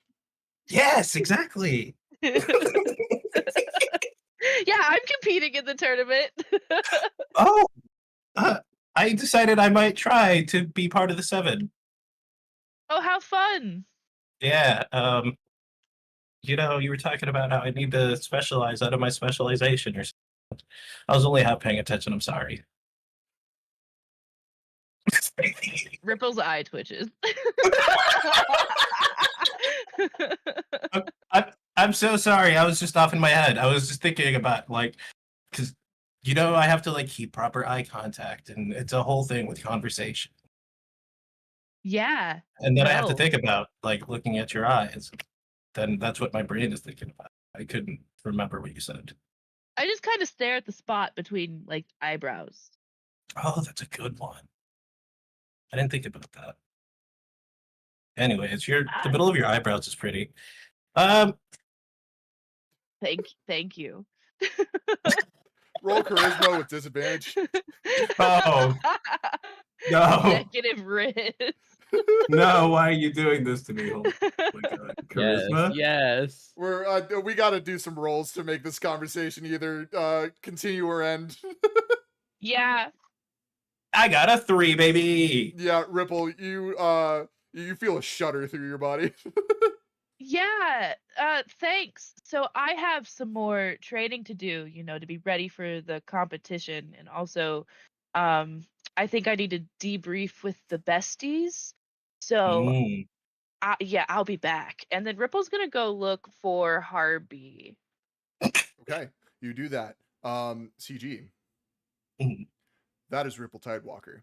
Yes, exactly. Yeah, I'm competing in the tournament. Oh, I decided I might try to be part of the 7. Oh, how fun! Yeah, you were talking about how I need to specialize out of my specialization or something. I was only half paying attention, I'm sorry. Ripple's eye twitches. I'm so sorry. I was just off in my head. I was just thinking about because I have to like keep proper eye contact, and it's a whole thing with conversation. Yeah. And then I have to No. think about like looking at your eyes. Then that's what my brain is thinking about. I couldn't remember what you said. I just kind of stare at the spot between like eyebrows. Oh, that's a good one. I didn't think about that. Anyways, the middle of your eyebrows is pretty. Thank you. Roll charisma with disadvantage. Oh no! Negative risk. No, why are you doing this to me? Oh my God. Charisma? Yes. We got to do some rolls to make this conversation either continue or end. Yeah. I got a 3, baby. Yeah, Ripple, you feel a shudder through your body. Yeah, thanks. So I have some more training to do, to be ready for the competition. And also, I think I need to debrief with the besties. So, Mm. I'll be back. And then Ripple's gonna go look for Harby. Okay, you do that. CG. Mm. That is Ripple Tidewalker.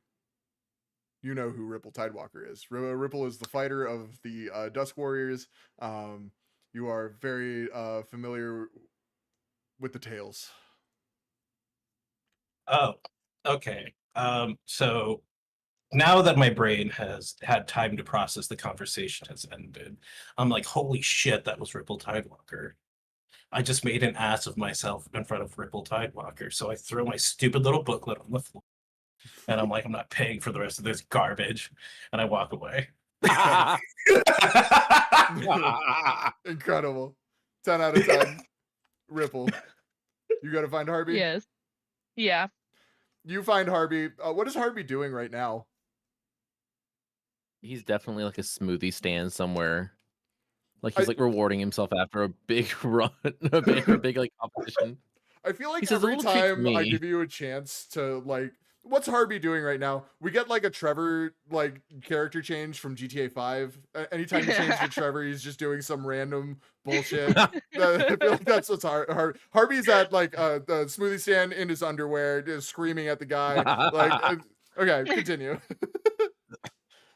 You know who Ripple Tidewalker is. Ripple is the fighter of the Dusk Warriors. You are very familiar with the tales. Oh, okay. So now that my brain has had time to process the conversation has ended, I'm like, holy shit, that was Ripple Tidewalker. I just made an ass of myself in front of Ripple Tidewalker. So I throw my stupid little booklet on the floor. And I'm like, I'm not paying for the rest of this garbage. And I walk away. Incredible. 10 out of 10. Ripple. You gotta find Harby? Yes. Yeah. You find Harby. What is Harby doing right now? He's definitely like a smoothie stand somewhere. Like he's like rewarding himself after a big run, a big like competition. I feel like He says, "A every little treat for time I me." give you a chance to like, what's Harby doing right now? We get like a Trevor like character change from GTA 5. Anytime you change to Trevor, he's just doing some random bullshit. I feel like that's what's Harby's at like the smoothie stand in his underwear, just screaming at the guy. Like, okay, continue.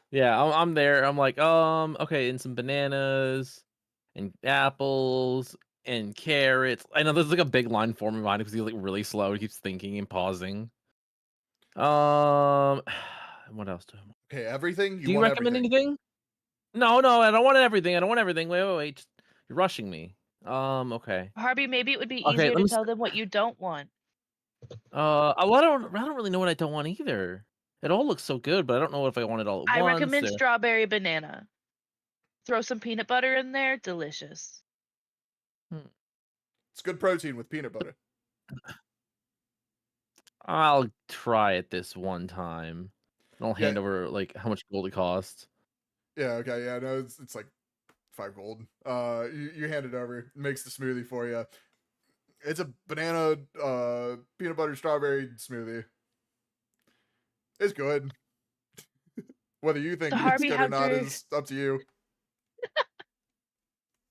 Yeah, I'm there. I'm like, okay, and some bananas, and apples, and carrots. I know there's like a big line forming behind it because he's like really slow. He keeps thinking and pausing. What else do I want? Okay, everything. Do you want recommend everything. anything? No, I don't want everything. I don't want everything. Wait. You're rushing me. Okay. Harby, maybe it would be Okay, easier let to me tell them what you don't want. well, I don't really know what I don't want either. It all looks so good, but I don't know if I want it all at I once. recommend strawberry banana. Throw some peanut butter in there. Delicious. It's good protein with peanut butter. I'll try it this one time. And I'll hand over like how much gold it costs. Yeah, okay, yeah, no, it's like 5 gold. You hand it over, it makes the smoothie for you. It's a banana peanut butter strawberry smoothie. It's good. Whether you think it's good or not is up to you.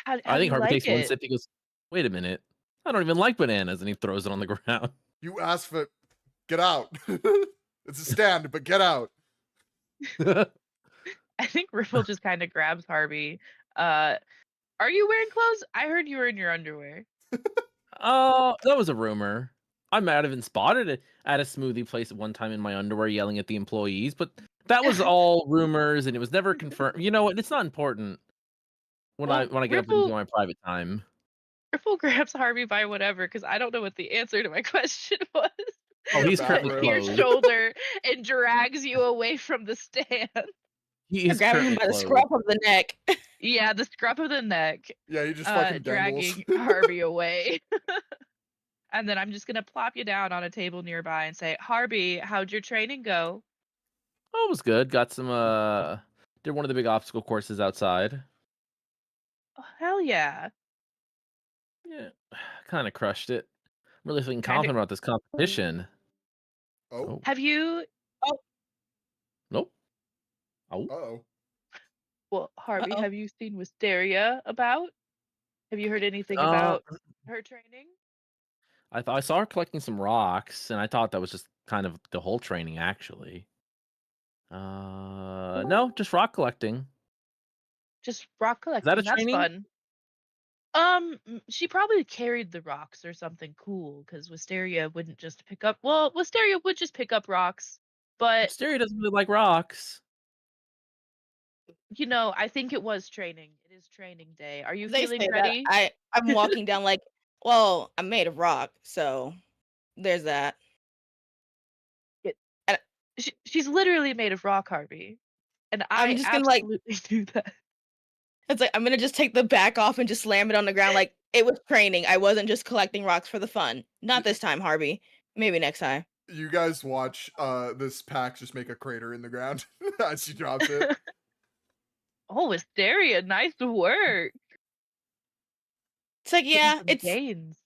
I think Harvey takes one sip. He goes, "Wait a minute, I don't even like bananas," and he throws it on the ground. You asked for, get out. It's a stand, but get out. I think Ripple just kind of grabs Harvey. Are you wearing clothes? I heard you were in your underwear. Oh, that was a rumor. I might have been spotted at a smoothie place at one time in my underwear yelling at the employees, but that was all rumors and it was never confirmed. You know what? It's not important when I get up into my private time. Ripple grabs Harvey by whatever, because I don't know what the answer to my question was. Oh, he's currently closed. Your shoulder and drags you away from the stand. He is grabbing him by the scruff of the neck. Yeah, the scruff of the neck. Yeah, he just fucking dragging Harvey away. And then I'm just gonna plop you down on a table nearby and say, Harvey, how'd your training go? Oh, it was good. Got some did one of the big obstacle courses outside. Oh, hell yeah. Yeah. Kind of crushed it. I'm really feeling confident about this competition. Oh. Have you Nope. Oh. Uh-oh. Well, Harvey, have you seen Wisteria about? Have you heard anything about her training? I saw her collecting some rocks, and I thought that was just kind of the whole training, actually. No, just rock collecting. Just rock collecting. Is that a That's training? fun. She probably carried the rocks or something cool, because Wisteria wouldn't just pick up. Well, Wisteria would just pick up rocks, but Wisteria doesn't really like rocks. I think it was training. It is training day. Are you feeling ready? I'm walking down like, well, I'm made of rock, so there's that. She's literally made of rock, Harvey, and I'm just gonna absolutely do that. It's like I'm gonna just take the back off and just slam it on the ground. Like it was training. I wasn't just collecting rocks for the fun. Not this time, Harvey. Maybe next time. You guys watch this pack just make a crater in the ground as she drops it. Oh, Wisteria, nice work. It's like, yeah, it's gains.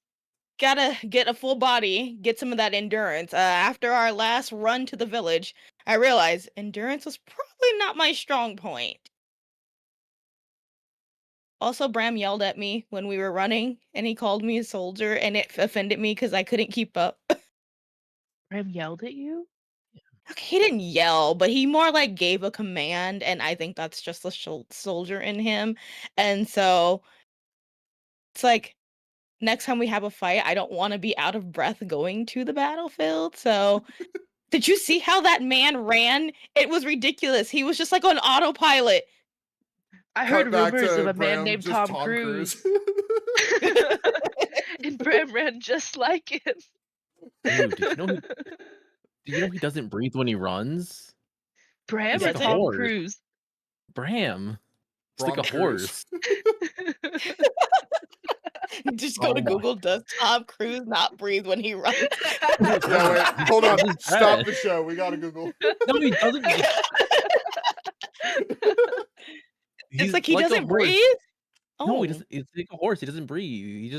gotta get a full body, get some of that endurance. After our last run to the village, I realized endurance was probably not my strong point. Also, Bram yelled at me when we were running, and he called me a soldier, and it offended me because I couldn't keep up. Bram yelled at you? Okay, he didn't yell, but he more like gave a command, and I think that's just the soldier in him. And so it's like, next time we have a fight, I don't want to be out of breath going to the battlefield. So, did you see how that man ran? It was ridiculous. He was just like on autopilot. I heard Cut back rumors to of a man Bram, named just Tom Cruise. And Bram ran just like him. Dude, did you know he doesn't breathe when he runs? Bram He's or like a Tom horse. Cruise? Bram. It's like a Cruise. horse. Just go to Google, does Tom Cruise not breathe when he runs? Yeah, wait, hold on. He's Stop dead. the show. We gotta Google. No, he doesn't. It's like he a doesn't horse. breathe? No, Oh, he doesn't. It's like a horse. He doesn't breathe.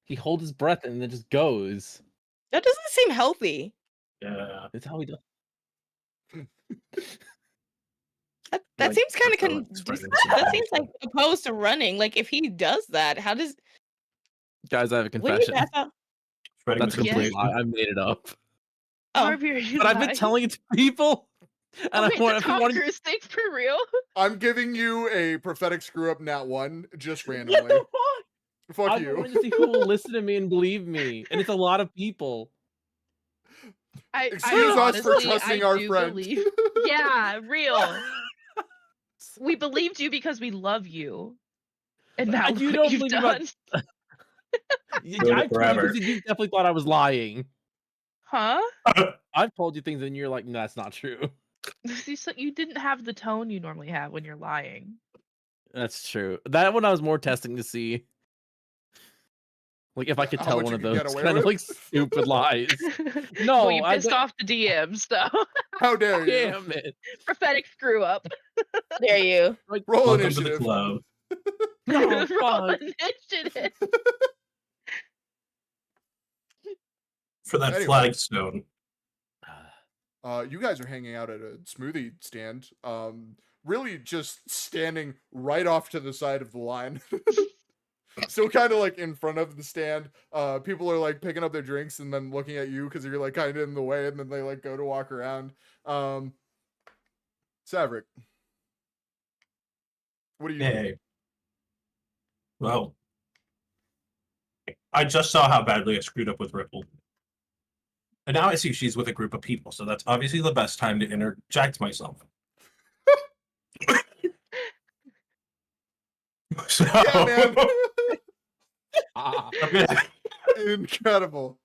He holds his breath and then just goes. that doesn't seem healthy. Yeah. That's how he does. That Like, seems kind of expressions that and seems like opposed to running. Like if he does that, how does Guys, I have a when you confession. pass out? spreading That's a complete misinformation. lie. I made it up. Oh, Harvey, are you But I've been lying? telling it to people. And Oh, I wait, want the Tom everyone. Cruise thing for real? I'm giving you a prophetic screw up nat 1 just randomly. Fuck I'm you. going to see who will listen to me and believe me, and it's a lot of people. Excuse us for honestly, trusting I our do friend. believe- Yeah, real. We believed you because we love you. And now You look don't what you've believe me about- done. Doing it forever. You definitely thought I was lying. Huh? I've told you things and you're like, no, that's not true. You didn't have the tone you normally have when you're lying. That's true. That one I was more testing to see. Like if I could How tell much one you of could those get away kind of with? like stupid lies. No, Well, you pissed off the DMs, so How dare you? Damn it. prophetic screw up. there you. Like, Roll Welcome to the initiative. club. no, Roll fuck. initiative. For that Anyway. flagstone. You guys are hanging out at a smoothie stand. Really just standing right off to the side of the line. Still kind of like in front of the stand. People are like picking up their drinks and then looking at you because you're like kind of in the way, and then they like go to walk around. Saverick, what do you do? Hey. Well, I just saw how badly I screwed up with Ripple. And now I see she's with a group of people, so that's obviously the best time to interject myself. So, Yeah, man. Incredible.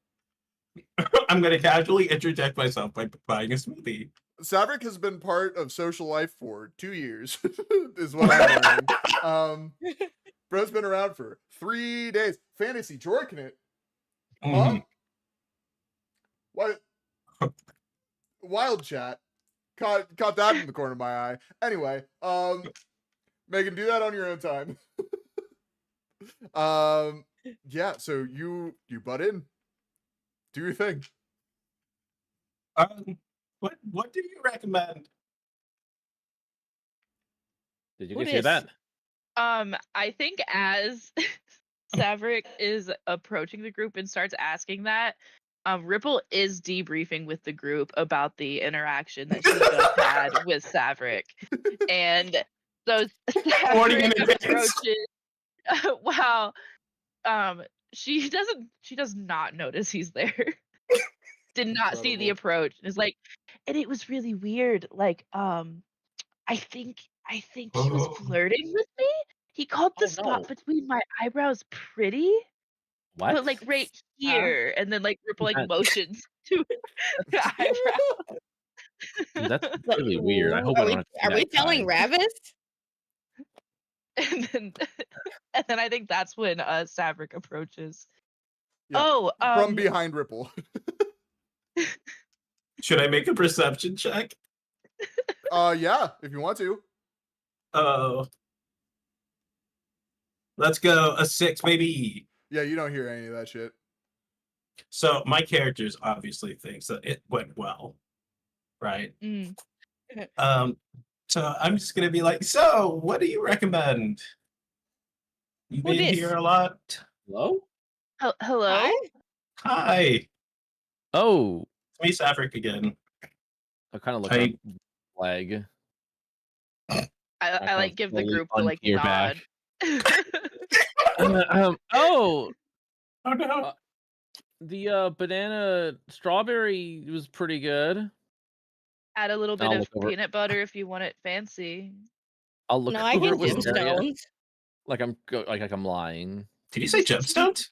I'm gonna casually interject myself by buying a smoothie. Saverick has been part of social life for 2 years, is what I'm learning. Bro's been around for 3 days. Fantasy jorking it. Huh? What? Wild chat. Caught that in the corner of my eye. Anyway, Megan, do that on your own time. Yeah, so you butt in. Do your thing. What do you recommend? Did you What guys hear is- that? I think as Saverick is approaching the group and starts asking that, Ripple is debriefing with the group about the interaction that she just had with Saverick. And so Saverick approaches wow. She does not notice he's there. Did not see the Incredible. approach. It's like, and it was really weird. Like, I think he was flirting with me. He called the spot no. between my eyebrows pretty, What? but like right here, and then like Ripple like That- motions to her eyebrow. Dude, that's really weird. I hope I Are don't we, have to see are we that telling guy. Ravis? And then I think that's when Saverick approaches. Yeah, Oh, from behind Ripple. Should I make a perception check? Yeah, if you want to. Oh. Let's go a 6, baby. Yeah, you don't hear any of that shit. So my characters obviously thinks that it went well, right? Mm. So I'm just gonna be like, so what do you recommend? You've Who been dis? here a lot. Hello? Hello? Hi, Oh, it's me, Safric again. I kind of look Hi. up flag. I like give the group the like your nod. Oh, Oh no. the banana strawberry was pretty good. Add a little bit I'll of look over- peanut butter if you want it fancy. I'll look No, I over get at Wisteria gemstones. like I'm lying. Did you say gemstones?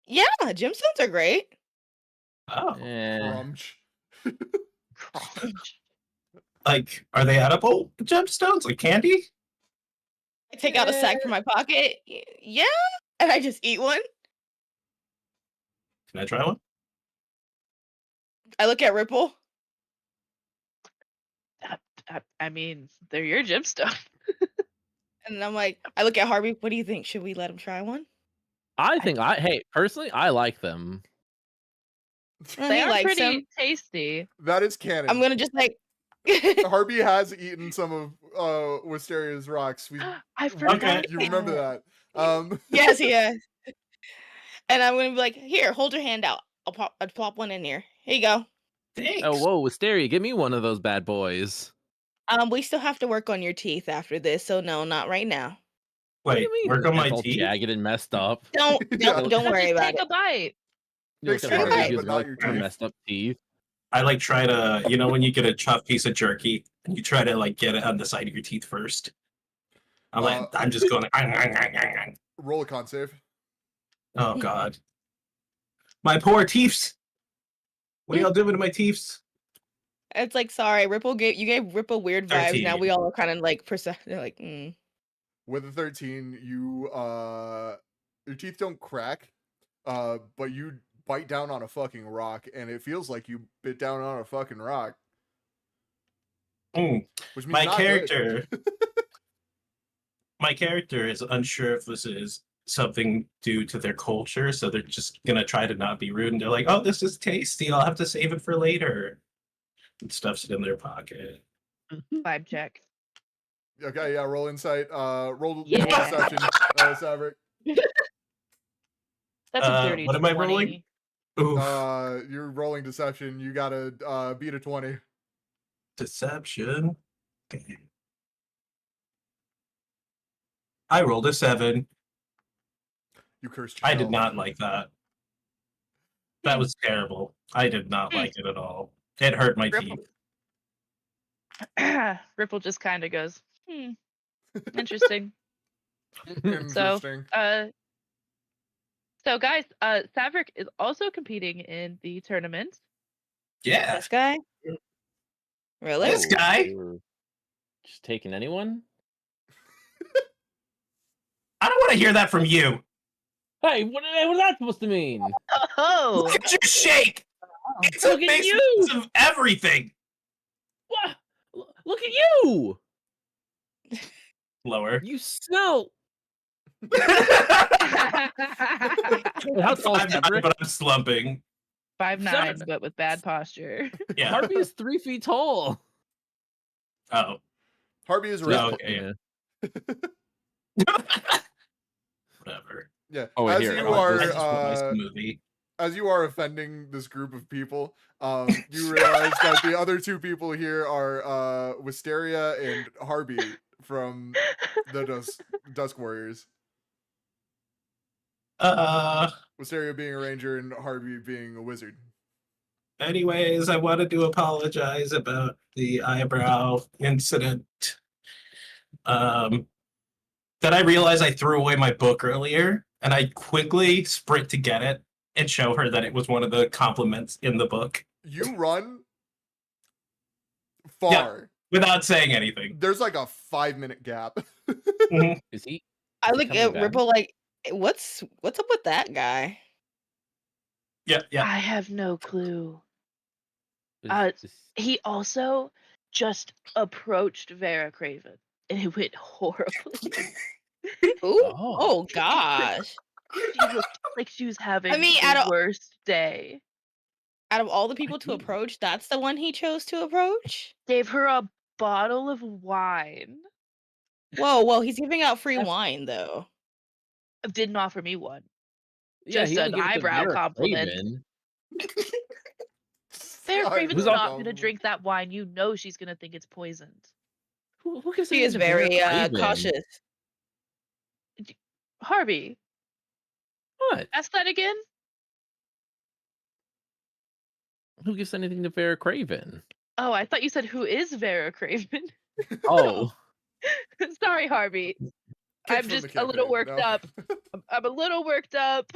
Yeah, gemstones are great. Oh, Crunch. Crunch. like are they edible gemstones? Like candy? I take out a sack from my pocket. Yeah, and I just eat one. Can I try one? I look at Ripple. I mean, they're your gemstone. And I'm like, I look at Harvey. What do you think? Should we let him try one? Hey, personally, I like them. Well, They he are likes pretty them. tasty. That is canon. I'm gonna just like. Harvey has eaten some of Wisteria's rocks. I forgot. Okay. You remember that. Yes, he has. And I'm gonna be like, here, hold your hand out. I'll plop one in here. Here you go. Thanks. Oh, whoa, Wisteria, give me one of those bad boys. We still have to work on your teeth after this, so no, not right now. What do Wait, you mean? work on my It's all teeth? jagged and messed up. Don't Yeah. don't worry Just about take it. a bite. You look Fix at your Harvey, head, he but has not really your kind of teeth. messed up teeth. I like try to, when you get a chopped piece of jerky and you try to like get it on the side of your teeth first. I'm just going. Roll a con save. Oh God, my poor teeth. What are y'all doing to my teeth? It's like, sorry, you gave Ripple weird vibes. Now 13. we all are kind of like they're like, With a 13, your teeth don't crack, but you bite down on a fucking rock, and it feels like you bit down on a fucking rock. Mm. Which means My not character, good. my character is unsure if this is something due to their culture, so they're just gonna try to not be rude, and they're like, "Oh, this is tasty. I'll have to save it for later," and stuffs it in their pocket. Vibe check. Okay, yeah, roll insight. Roll Yeah. deception, Saverick. That's a dirty What am I 20. rolling? Oof. You're rolling deception. You gotta beat a 20. Deception. Okay. I rolled a 7. You cursed I yourself. did not like that. That was terrible. I did not like it at all. It hurt my Ripple. teeth. Ripple just kind of goes, interesting. Interesting. So guys, Saverick is also competing in the tournament. Yeah. this guy. Really? This guy? You're just taking anyone? I don't want to hear that from you. Hey, what's that supposed to mean? Oh, Look at your shake. It's Look a at mix you. of everything. What? Look at you! Lower. You smell. I'm How tall is 5'9", Saverick? but I'm slumping. 5'9", but with bad posture. Yeah. Harvey is 3 feet tall. Oh. Harvey is No, real. okay. Whatever. Yeah. Oh, as here, you oh, are I just want my smoothie. as you are offending this group of people, you realize that the other two people here are Wisteria and Harvey from the Dusk Warriors. Wisteria being a ranger and Harvey being a wizard. Anyways, I wanted to apologize about the eyebrow incident. Then I realized I threw away my book earlier, and I quickly sprint to get it and show her that it was one of the compliments in the book. You run far. Without saying anything. There's like a 5-minute gap. Is he? I Is he look coming at back? Ripple like, what's up with that guy? Yeah. I have no clue. He also just approached Vera Craven, and it went horribly. Ooh. Oh. Oh gosh. She looked like she was having mean, the worst day. Out of all the people to approach, that's the one he chose to approach? Gave her a bottle of wine. Whoa, he's giving out free wine though. Didn't offer me one. Yeah, Just he only an gave it to eyebrow Vera compliment. Craven. Vera Craven's Who's not gonna drink that wine. You know she's gonna think it's poisoned. Who gives She is anything to Vera very Craven? cautious. Harvey, What? ask that again. Who gives anything to Vera Craven? Oh, I thought you said who is Vera Craven. Oh. Sorry, Harvey. I'm just a little worked up. I'm a little worked up.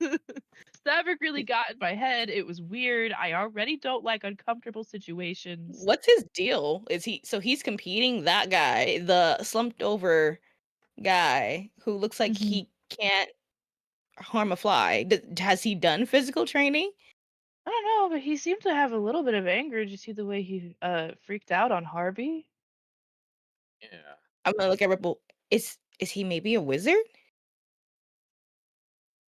Saverick really got in my head. It was weird. I already don't like uncomfortable situations. What's his deal? He's competing that guy, the slumped over guy who looks like he can't harm a fly. Has he done physical training? I don't know, but he seemed to have a little bit of anger. Did you see the way he freaked out on Harvey? Yeah. I'm gonna look at Ripple. Is he maybe a wizard?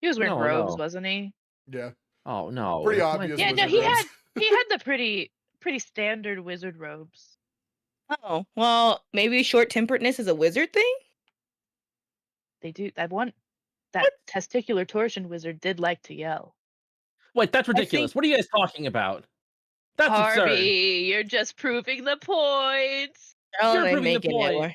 He was wearing robes, No. wasn't he? Yeah. Oh no. Pretty obvious. Yeah, no, wizard he robes. had the pretty standard wizard robes. Oh, well, maybe short-temperedness is a wizard thing? They do. That testicular torsion wizard did like to yell. Wait, that's ridiculous. What are you guys talking about? That's absurd. Harvey, you're just proving the point. You're proving the point.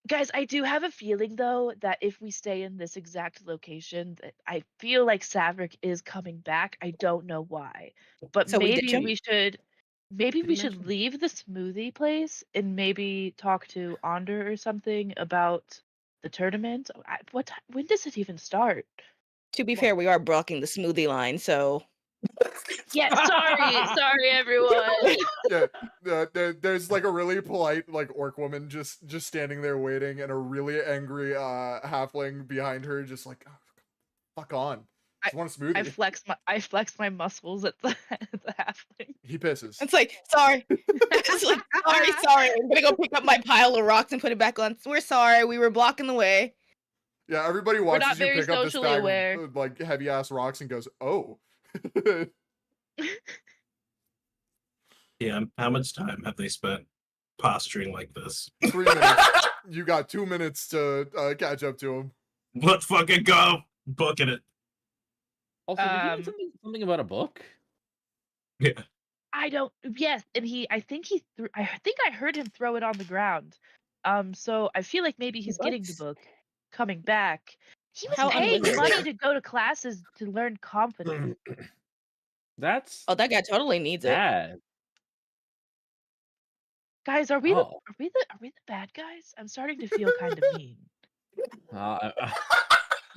Guys, I do have a feeling though that if we stay in this exact location, that I feel like Saverick is coming back. I don't know why, but So maybe we we should leave the smoothie place and maybe talk to Onder or something about the tournament. When does it even start? To be fair, we are blocking the smoothie line, so Yeah, sorry everyone. Yeah, there's like a really polite like orc woman just standing there waiting, and a really angry halfling behind her, just like, oh, fuck on. Just want a smoothie. I flex my muscles at the halfling. He pisses. it's like, sorry. It's like, sorry. I'm gonna go pick up my pile of rocks and put it back on. We're sorry, we were blocking the way. Yeah, everybody watches you pick up this bag of like heavy ass rocks and goes, oh. Yeah, how much time have they spent posturing like this? 3 minutes. You got 2 minutes to catch up to him. Let's fucking go. Booking it. Also, did you mention something about a book? Yeah. Yes, and I think I heard him throw it on the ground. So I feel like maybe he's getting the book, coming back. He was paying money to go to classes to learn confidence. That's that guy totally needs it. Guys, are we the bad guys? I'm starting to feel kind of mean. I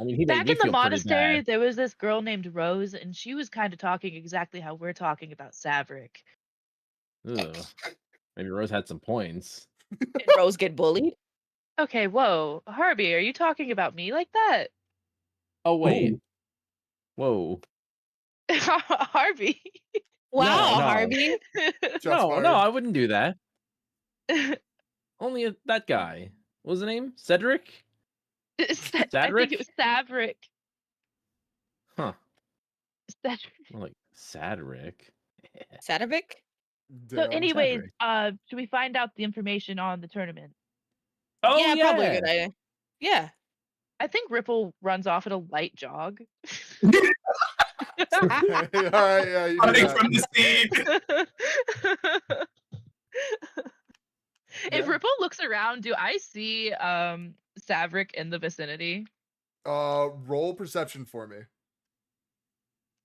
mean, he Back made me in the feel pretty monastery, bad. there was this girl named Rose, and she was kind of talking exactly how we're talking about Saverick. Ugh. Maybe Rose had some points. Did Rose get bullied? Okay, whoa, Harvey, are you talking about me like that? Oh wait. Whoa. Harvey. Wow, No. Harvey. No, I wouldn't do that. Only that guy. What was the name? Cedric? I think it was Saverick. Huh. Cedric. More like Sadric. Sadovic? So anyways, should we find out the information on the tournament? Oh yeah, probably a good idea. Yeah. I think Ripple runs off at a light jog. All right, yeah, you do that. From the scene. If Ripple looks around, do I see Saverick in the vicinity? Roll perception for me.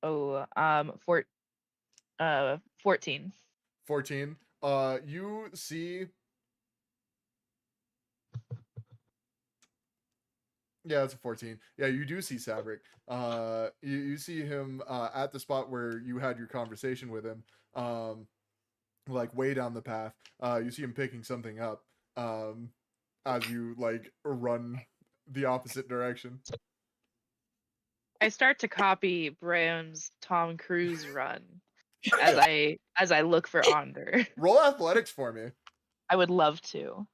Oh, 14. 14. You see. Yeah, it's a 14. Yeah, you do see Saverick. You see him at the spot where you had your conversation with him. Like way down the path. You see him picking something up. As you like run the opposite direction. I start to copy Bram's Tom Cruise run. as I look for Onder. Roll athletics for me. I would love to.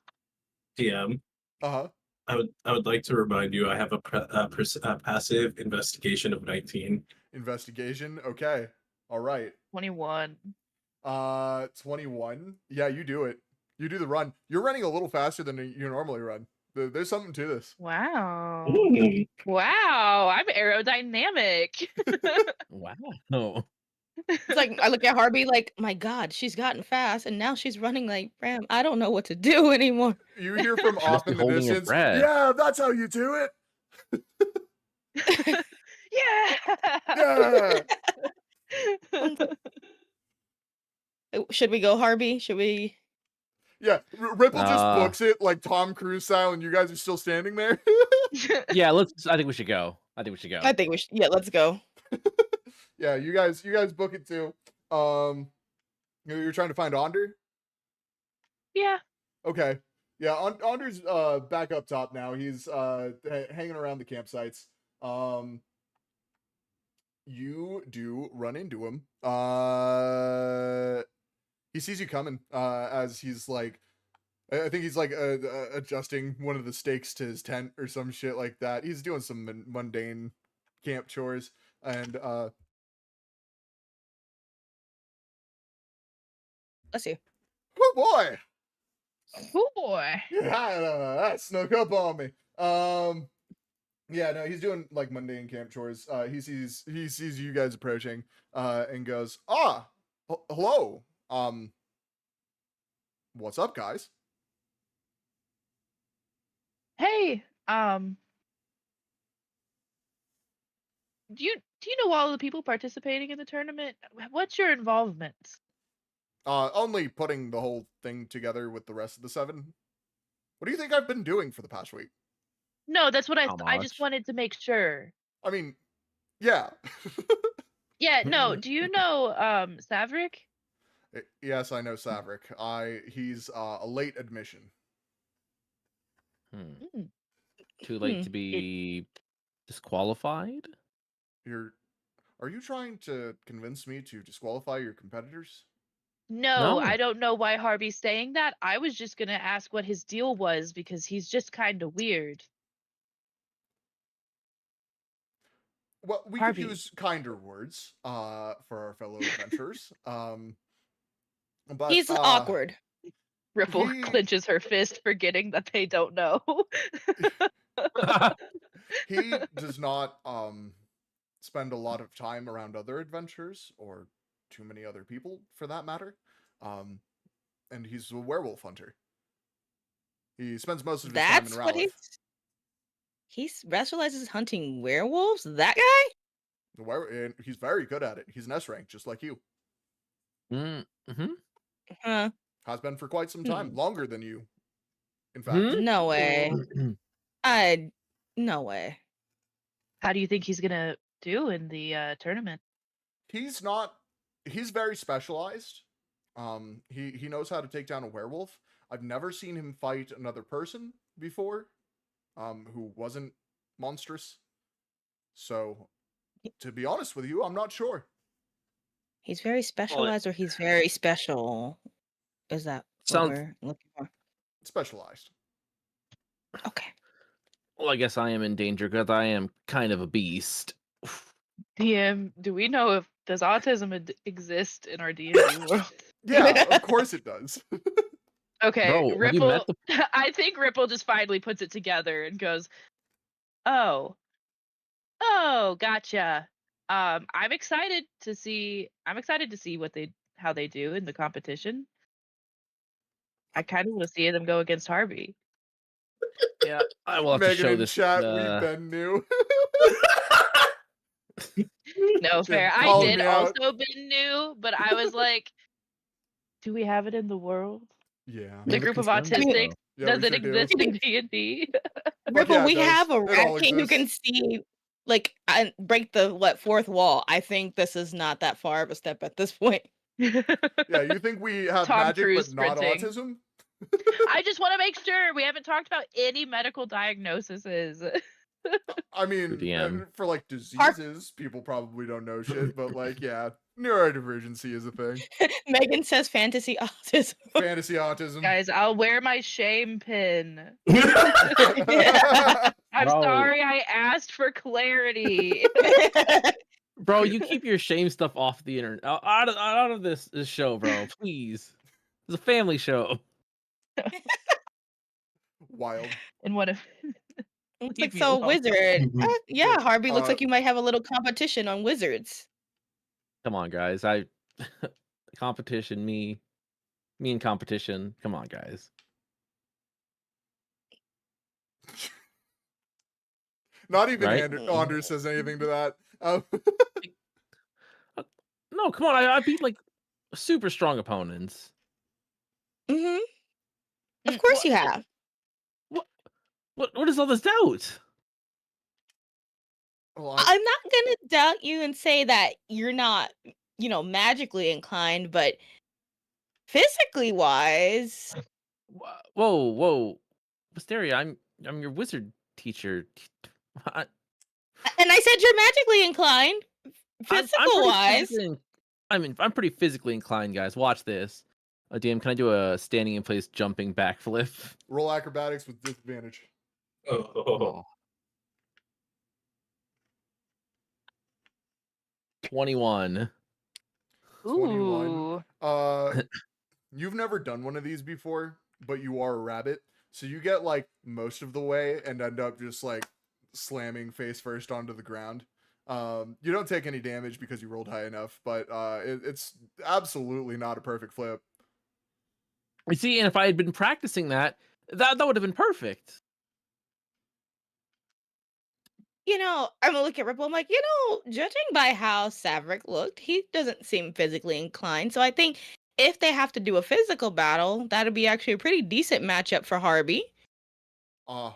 DM. Uh-huh. I would like to remind you I have a passive investigation of 19. Investigation. Okay. All right. 21. 21. Yeah, you do it. You do the run. You're running a little faster than you normally run. There's something to this. Wow. Ooh. Wow, I'm aerodynamic. Wow. No. It's like I look at Harvey like, my God, she's gotten fast, and now she's running like Bram. I don't know what to do anymore. You hear from She off must be in the holding her distance. breath. Yeah, that's how you do it. Yeah. Yeah. Should we go, Harvey? Should we? Yeah, Ripple just books it like Tom Cruise style, and you guys are still standing there. Yeah, I think we should go. I think we should go. I think we should. Yeah, let's go. Yeah, you guys book it too. You're trying to find Onder? Yeah. Okay. Yeah, Onder's back up top now. He's hanging around the campsites. You do run into him. He sees you coming as he's like, I think he's like adjusting one of the stakes to his tent or some shit like that. He's doing some mundane camp chores, and Let's see. oh boy, Oh boy. that snuck up on me. Yeah, no, he's doing like mundane camp chores. He sees you guys approaching, and goes, hello. What's up, guys? Hey, do you know all the people participating in the tournament? What's your involvement? Only putting the whole thing together with the rest of the 7. What do you think I've been doing for the past week? No, that's what How I just much? wanted to make sure. I mean, yeah. Yeah, no, do you know Savrik? Yes, I know Savrik. He's a late admission. Mm. Too late to be disqualified? Are you trying to convince me to disqualify your competitors? No, No. I don't know why Harvey's saying that. I was just gonna ask what his deal was because he's just kind of weird. Well, we Harvey. could use kinder words for our fellow adventurers. But He's awkward. Ripple he- clenches her fist, forgetting that they don't know. He does not spend a lot of time around other adventurers or too many other people for that matter. And he's a werewolf hunter. He spends most of his time in That's what Rowlith. he specializes hunting werewolves. That guy. And he's very good at it. He's an S rank, just like you. Mm-hmm. Huh? Has been for quite some time, longer than you. In fact, No way. No way. How do you think he's gonna do in the tournament? he's very specialized. He knows how to take down a werewolf. I've never seen him fight another person before, who wasn't monstrous. So, to be honest with you, I'm not sure. He's very specialized, or he's very special. Is that what Sounds- we're looking for? Specialized. Okay. Well, I guess I am in danger because I am kind of a beast. DM, do we know if does autism exist in our D&D world? Yeah, of course it does. Okay, Bro, have you met Ripple. I think Ripple just finally puts it together and goes, "Oh, gotcha. I'm excited to see how they do in the competition. I kind of want to see them go against Harvey." Yeah, I will have to Megan show in this. chat, we've been new. No, fair. I calling did me out. also been new, but I was like, do we have it in the world? Yeah. The Never group of confirmed it, autistics, though. Yeah, does we it sure do. exist in D&D? Ripple, yeah, it we does. have a It all rat king who can exists. see, like, and break the fourth wall. I think this is not that far of a step at this point. Yeah, you think we have Tom magic Cruise but not sprinting. autism? I just want to make sure we haven't talked about any medical diagnoses. I mean, DM. for like diseases, people probably don't know shit, but like, yeah, neurodivergency is a thing. Megan says fantasy autism. Fantasy autism. Guys, I'll wear my shame pin. Yeah. I'm Bro. sorry I asked for clarity. Bro, you keep your shame stuff off the internet. Out of this show, bro. Please. It's a family show. Wild. And what if Looks leave like me so alone. wizard. Yeah, Harvey, looks Uh, like you might have a little competition on wizards. Come on, guys. Competition, me and competition. Come on, guys. Not even Right? Anders says anything to that. No, come on. I beat like super strong opponents. Mm-hmm. Of course you have. What is all this doubt? Well, I'm not gonna doubt you and say that you're not, magically inclined, but physically wise. Whoa. Wisteria, I'm your wizard teacher. And I said you're magically inclined, physical wise. I'm pretty physically inclined, guys. Watch this. DM, can I do a standing in place jumping backflip? roll acrobatics with disadvantage. Oh. 21. 21. Ooh. You've never done one of these before, but you are a rabbit, so you get like most of the way and end up just like slamming face first onto the ground. You don't take any damage because you rolled high enough, but it's absolutely not a perfect flip. You see, and if I had been practicing that would have been perfect. I'm gonna look at Ripple. I'm like, judging by how Saverick looked, he doesn't seem physically inclined. So I think if they have to do a physical battle, that'd be actually a pretty decent matchup for Harvey.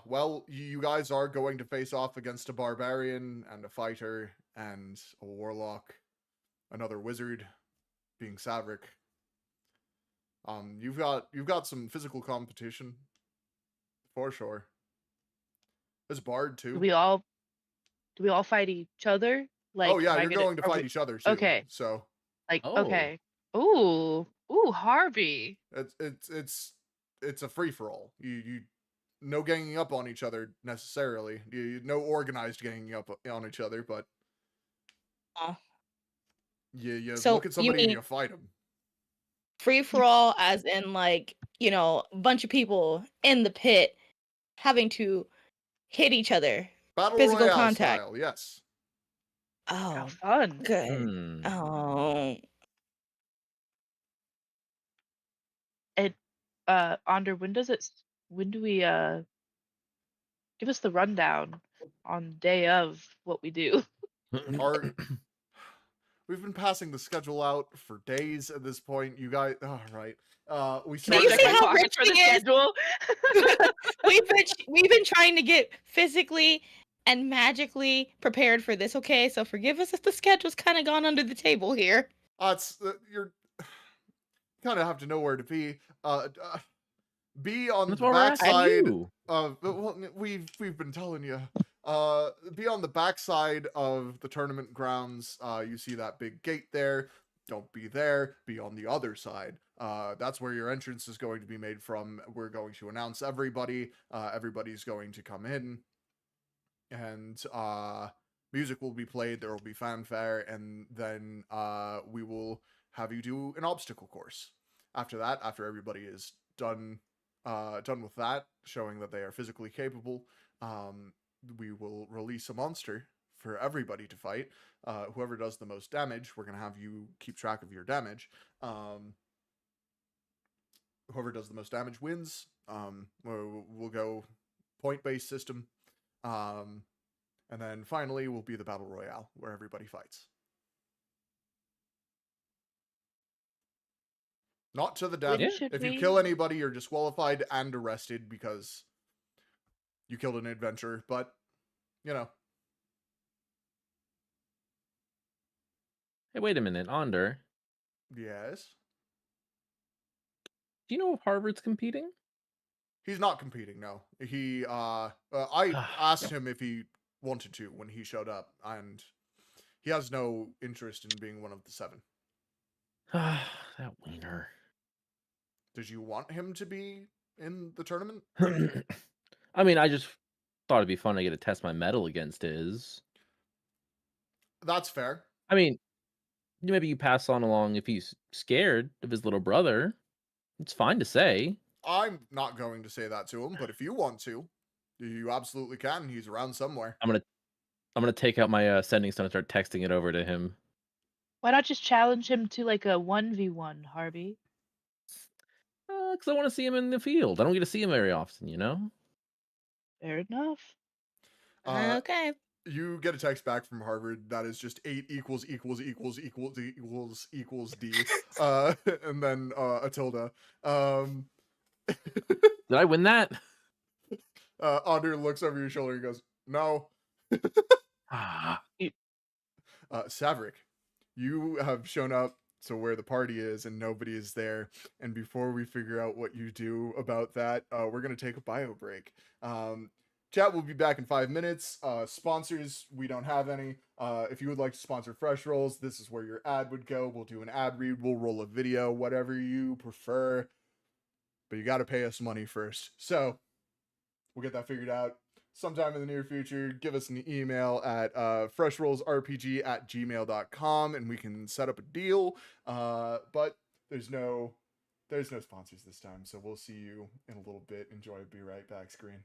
Well, you guys are going to face off against a barbarian and a fighter and a warlock, another wizard, being Saverick. You've got some physical competition, for sure. There's Bard too. Do we all fight each other? Like, oh yeah, am I you're gonna- going to are fight we- each other too. Okay. So Like, Oh. okay. Ooh, Harvey. it's a free for all. You no ganging up on each other necessarily. No organized ganging up on each other, but you So look at you somebody and mean- you fight them. Free for all, as in like, a bunch of people in the pit having to hit each other. Battle Physical Royale contact. style, yes. How Oh, fun. good. Hmm. Oh. Ander, when do we give us the rundown on day of what we do? We've been passing the schedule out for days at this point. You guys, all right. We Can you started. see how pockets for the rich he is? schedule? We've been trying to get physically and magically prepared for this. Okay, so forgive us if the schedule's kind of gone under the table here. It's you're kind of have to know where to be. Be on That's the why we're asking backside you. of. Well, we've been telling you. Be on the backside of the tournament grounds. You see that big gate there. Don't be there. Be on the other side. That's where your entrance is going to be made from. We're going to announce everybody. Everybody's going to come in, and music will be played. There will be fanfare, and then we will have you do an obstacle course. After that, after everybody is done with that, showing that they are physically capable, we will release a monster for everybody to fight. Whoever does the most damage, we're going to have you keep track of your damage. Whoever does the most damage wins. We'll go point-based system. And then finally will be the Battle Royale, where everybody fights. Not to the death. If you kill anybody, you're disqualified and arrested because you killed an adventurer, but, Hey, wait a minute, Onder. Yes? Do you know if Harvard's competing? He's not competing. No, I asked him if he wanted to when he showed up, and he has no interest in being one of the 7. That wiener. Did you want him to be in the tournament? I mean, I just thought it'd be fun to get to test my metal against his. That's fair. I mean, maybe you pass on along if he's scared of his little brother. It's fine to say. I'm not going to say that to him, but if you want to, you absolutely can. He's around somewhere. I'm gonna take out my sending stone and start texting it over to him. Why not just challenge him to like a 1v1, Harvey? Because I want to see him in the field. I don't get to see him very often, you know? Fair enough. Okay. You get a text back from Harvard that is just 8 equals D. And then a tilde. Did I win that? Audrey looks over your shoulder and goes, "No." Saverick, you have shown up to where the party is and nobody is there. And before we figure out what you do about that, we're going to take a bio break. Chat will be back in 5 minutes. Sponsors, we don't have any. If you would like to sponsor Fresh Rolls, this is where your ad would go. We'll do an ad read. We'll roll a video, whatever you prefer. But you got to pay us money first. So we'll get that figured out sometime in the near future. Give us an email at freshrollsrpg@gmail.com and we can set up a deal. But there's no sponsors this time. So we'll see you in a little bit. Enjoy. Be right back, screen.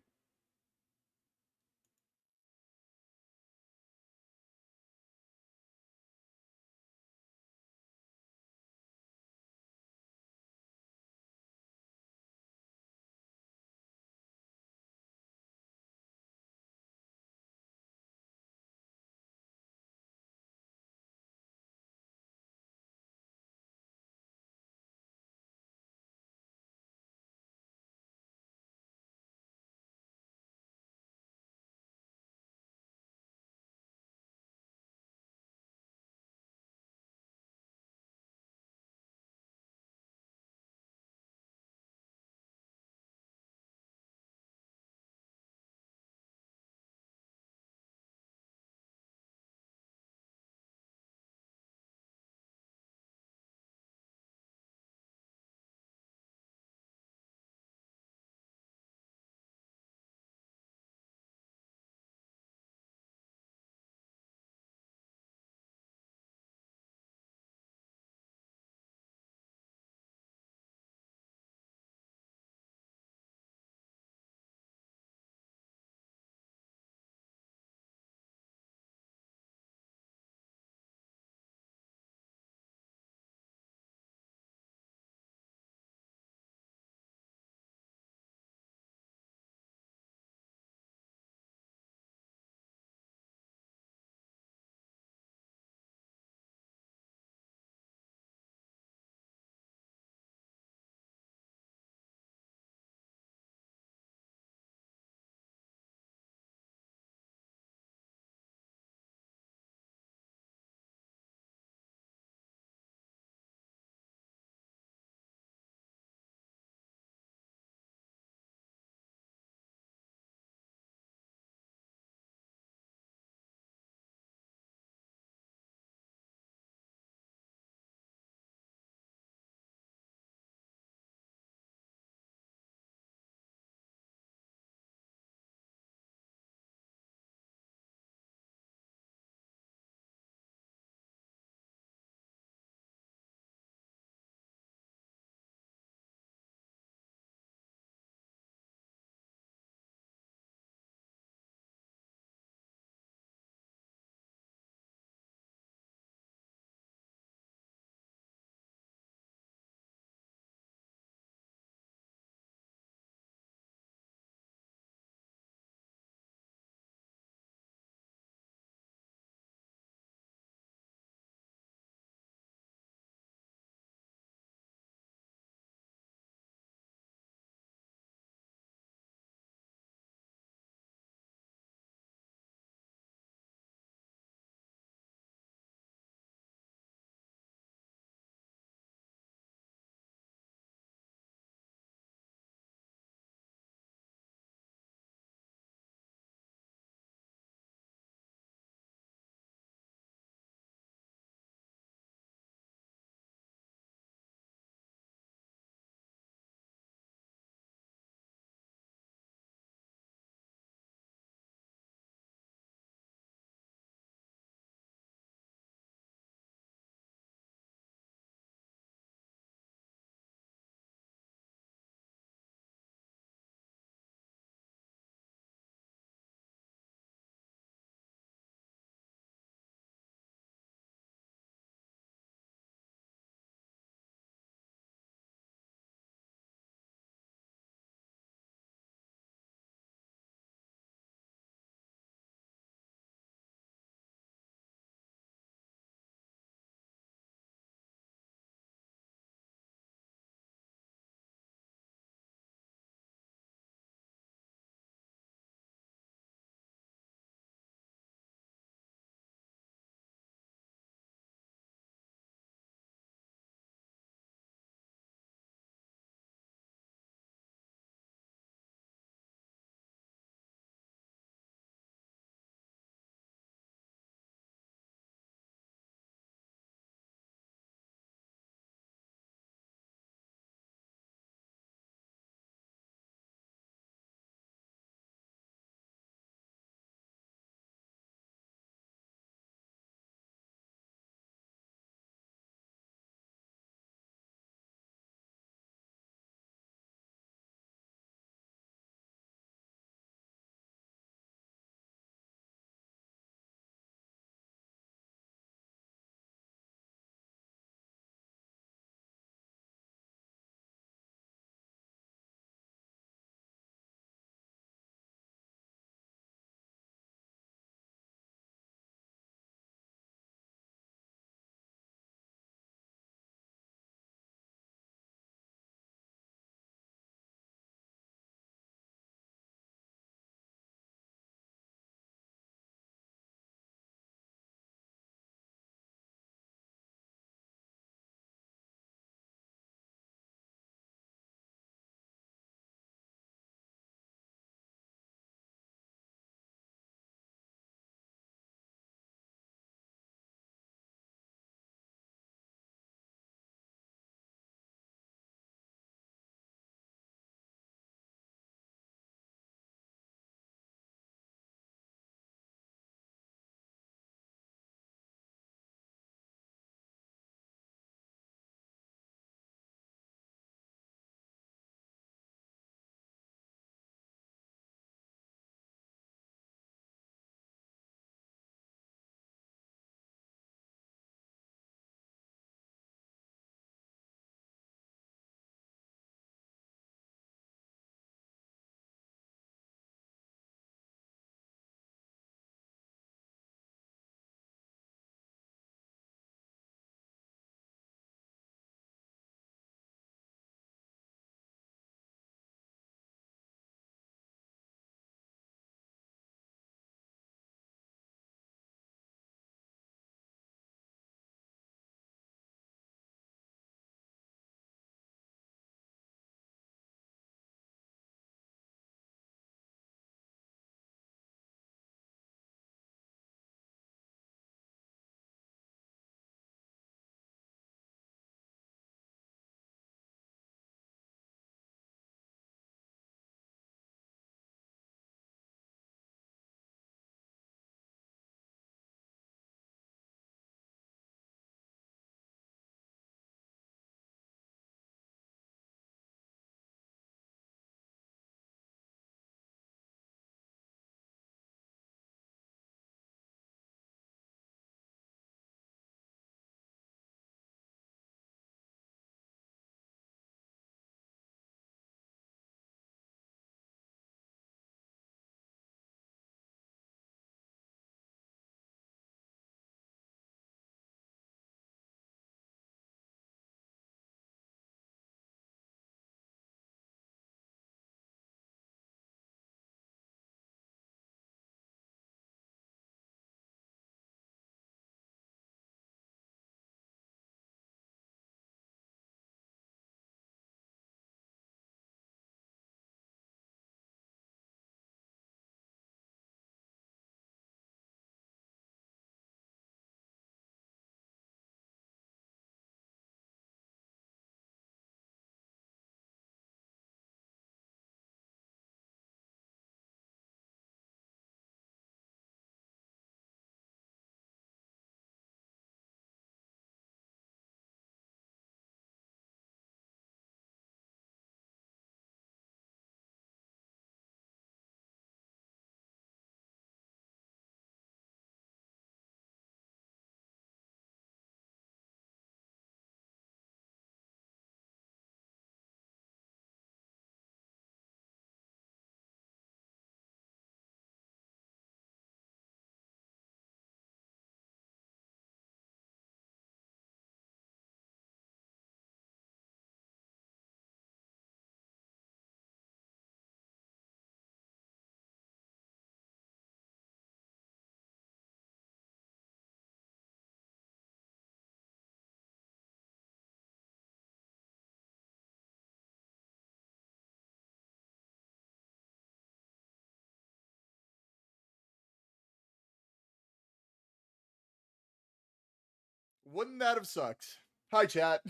Wouldn't that have sucked? Hi, chat.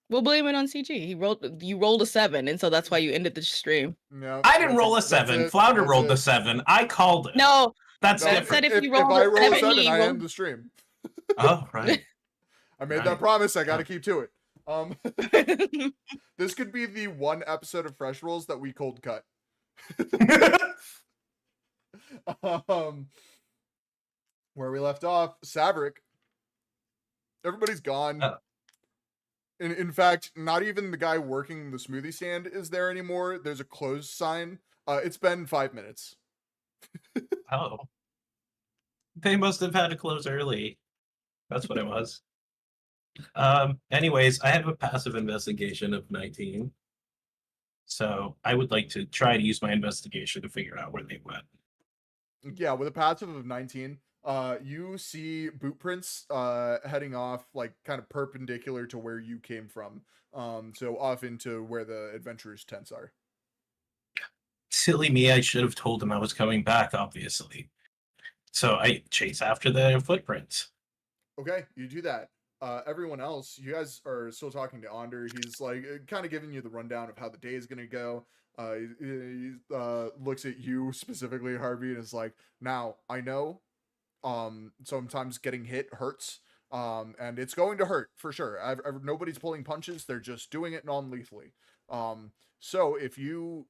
We'll blame it on CG. You rolled a 7, and so that's why you ended the stream. No, I didn't roll a 7. Flounder rolled the 7. I called it. No, That's No, different. said if you if rolled I a roll a 7, 7, I rolled... end the stream. Oh, right. I made Right. that promise. I got to Yeah. keep to it. This could be the one episode of Fresh Rolls that we cold cut. Where we left off, Saverick. Everybody's gone. Oh. In fact, not even the guy working the smoothie stand is there anymore. There's a closed sign. It's been 5 minutes. Oh. They must have had to close early. That's what it was. Anyways, I have a passive investigation of 19. So I would like to try to use my investigation to figure out where they went. Yeah, with a passive of 19, you see boot prints heading off like kind of perpendicular to where you came from. So off into where the adventurers' tents are. Silly me, I should have told them I was coming back, obviously. So I chase after the footprints. Okay, you do that. Everyone else, you guys are still talking to Onder. He's like kind of giving you the rundown of how the day is going to go. He looks at you specifically, Harvey, and is like, now, I know sometimes getting hit hurts, and it's going to hurt for sure. Nobody's pulling punches. They're just doing it non-lethally. So if you,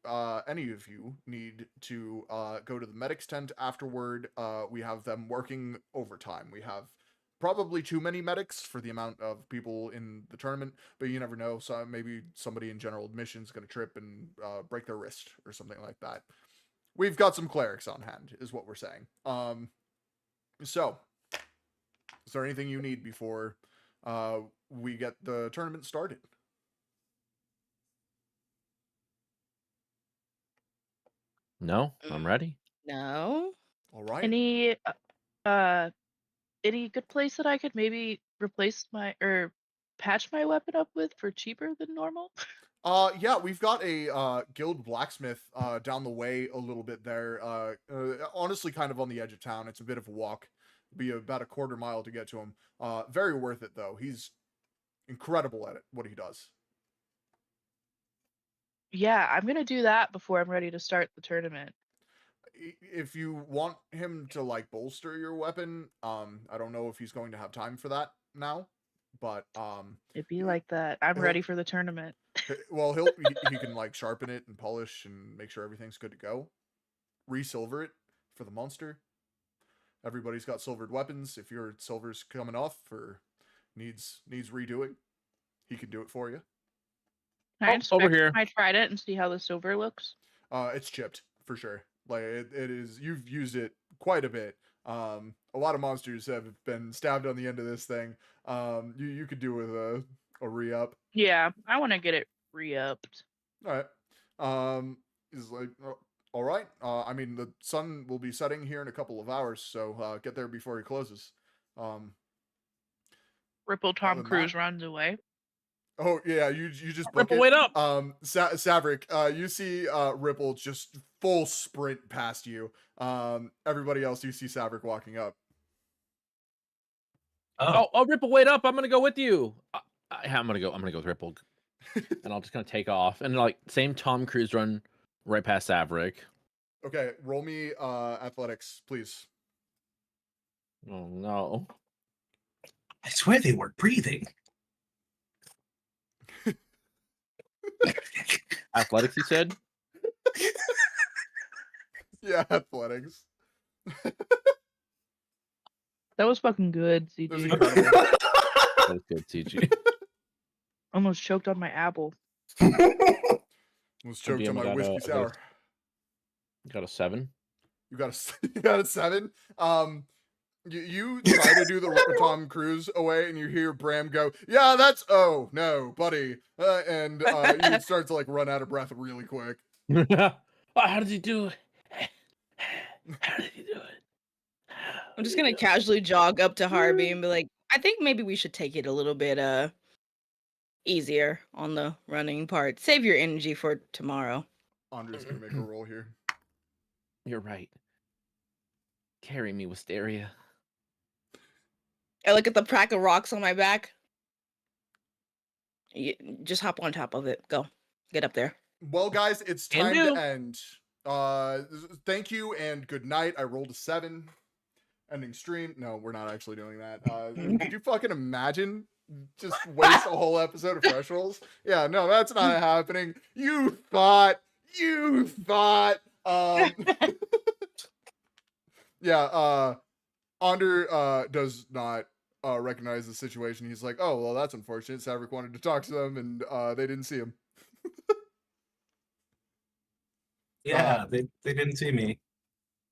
any of you need to go to the medics tent afterward, we have them working overtime. We have probably too many medics for the amount of people in the tournament, but you never know. So maybe somebody in general admission is going to trip and break their wrist or something like that. We've got some clerics on hand, is what we're saying. So, is there anything you need before we get the tournament started? No, I'm ready. No. All right. Any good place that I could maybe replace or patch my weapon up with for cheaper than normal? Yeah, we've got a guild blacksmith down the way a little bit there. Honestly, kind of on the edge of town. It's a bit of a walk. It'd be about a quarter mile to get to him. Very worth it though. He's incredible at it, what he does. Yeah, I'm gonna do that before I'm ready to start the tournament. If you want him to like bolster your weapon, I don't know if he's going to have time for that now, but it'd be like that. I'm ready for the tournament. Well, he can like sharpen it and polish and make sure everything's good to go. Re-silver it for the monster. Everybody's got silvered weapons. If your silver's coming off or needs redoing, he can do it for you. Over here. I tried it and see how the silver looks. It's chipped for sure. Like it is. You've used it quite a bit. A lot of monsters have been stabbed on the end of this thing. You could do with a re-up. Yeah, I want to get it re-upped. All right. He's like, oh, all right. I mean, the sun will be setting here in a couple of hours, so get there before he closes. Ripple Tom Cruise runs away. Oh yeah, you just book Ripple, it. wait up! Saverick, you see Ripple just full sprint past you. Everybody else, you see Saverick walking up. Oh, Ripple, wait up! I'm gonna go with you. I'm gonna go with Ripple, and I'll just kind of take off and like same Tom Cruise run right past Saverick. Okay, roll me athletics, please. Oh no! I swear they weren't breathing. Athletics, you said? Yeah, athletics. That was fucking good, That was CG. incredible. That was good, CG. Almost choked on my apple. Was choked on my whiskey sour. You got a 7. You got a 7. You try to do the Tom Cruise away, and you hear Bram go, "Yeah, that's oh no, buddy," and you start to like run out of breath really quick. How did he do it? How did he do it? I'm just gonna casually jog up to Harvey and be like, I think maybe we should take it a little bit easier on the running part. Save your energy for tomorrow. Andre's gonna make a roll here. You're right. Carry me, Wisteria. I look at the pack of rocks on my back. Just hop on top of it. Go. Get up there. Well, guys, it's Can time to do. end. Thank you and good night. I rolled a 7. Ending stream. No, we're not actually doing that. Could you fucking imagine just waste a whole episode of Fresh Rolls? Yeah, no, that's not happening. You thought. Yeah, Ander does not recognize the situation. He's like, oh, well, that's unfortunate. Saverick wanted to talk to them and they didn't see him. Yeah, they didn't see me.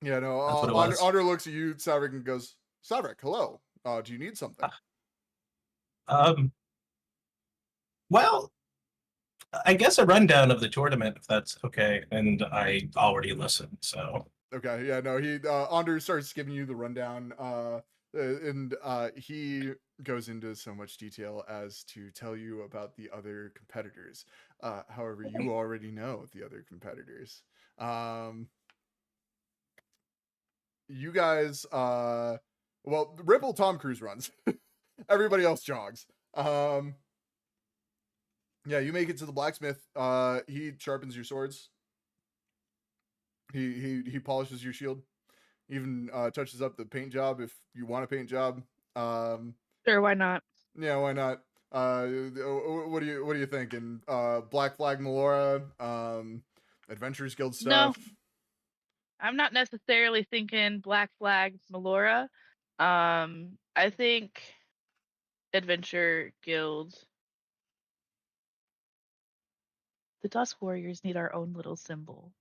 Yeah, no, That's what it was. Ander looks at you, Saverick, and goes, Saverick, hello. Do you need something? Well, I guess a rundown of the tournament, if that's okay. And I already listened, so. Okay, yeah, no, Ander starts giving you the rundown, and he goes into so much detail as to tell you about the other competitors. However, you already know the other competitors. You guys, well, Ripple Tom Cruise runs. Everybody else jogs. Yeah, you make it to the blacksmith. He sharpens your swords. He polishes your shield. Even touches up the paint job if you want a paint job. Sure, why not? Yeah, why not? What are you thinking? Black Flag Melora, Adventurers Guild stuff. No, I'm not necessarily thinking Black Flag Melora. I think Adventure Guild. The Dusk Warriors need our own little symbol.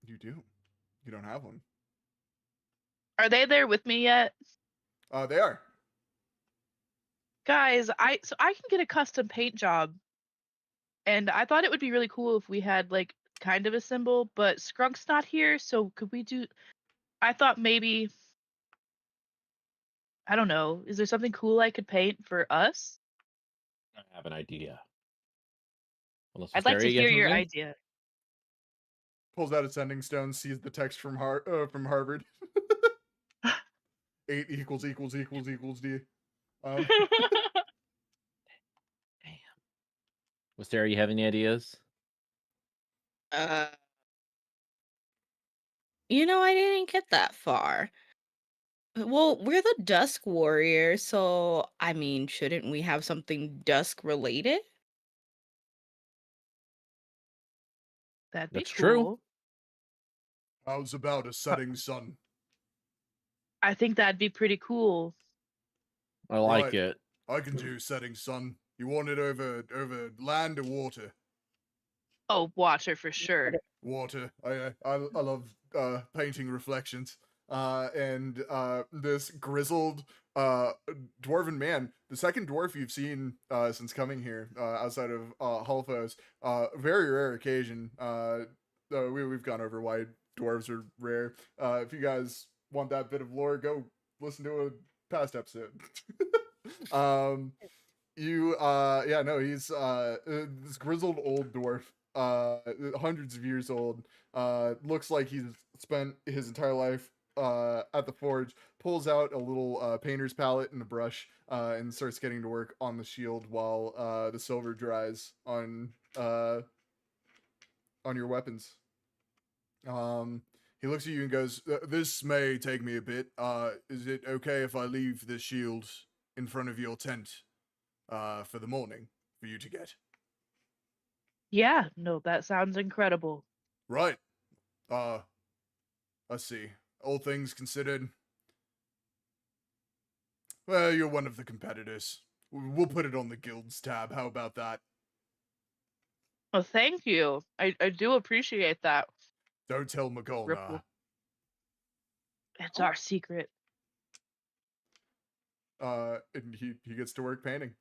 You do. You don't have one. Are they there with me yet? They are. Guys, I can get a custom paint job. And I thought it would be really cool if we had like kind of a symbol, but Skrunk's not here, so could we do I thought maybe I don't know, is there something cool I could paint for us? I have an idea. I'd like to hear your idea. Pulls out a sending stone, sees the text from Harvard. 8 equals D. Damn. Wisteria, you have any ideas? You know, I didn't get that far. Well, we're the Dusk Warriors, so I mean, shouldn't we have something dusk related? That'd be That's true. cool. How's about a setting sun? I think that'd be pretty cool. I like Right. it. I can do setting sun. You want it over land or water? Oh, water for sure. Water. I love painting reflections. And this grizzled dwarven man, the second dwarf you've seen since coming here, outside of Hulfos, very rare occasion. We've gone over why dwarves are rare. If you guys want that bit of lore, go listen to a past episode. He's this grizzled old dwarf, hundreds of years old. Looks like he's spent his entire life at the forge. Pulls out a little painter's palette and a brush, and starts getting to work on the shield while the silver dries on your weapons. He looks at you and goes, "This may take me a bit. Is it okay if I leave this shield in front of your tent for the morning for you to get?" Yeah, no, that sounds incredible. Right. Let's see. All things considered, well, you're one of the competitors. We'll put it on the guilds tab. How about that? Well, thank you. I do appreciate that. Don't tell McCall, nah. It's our secret. And he gets to work painting.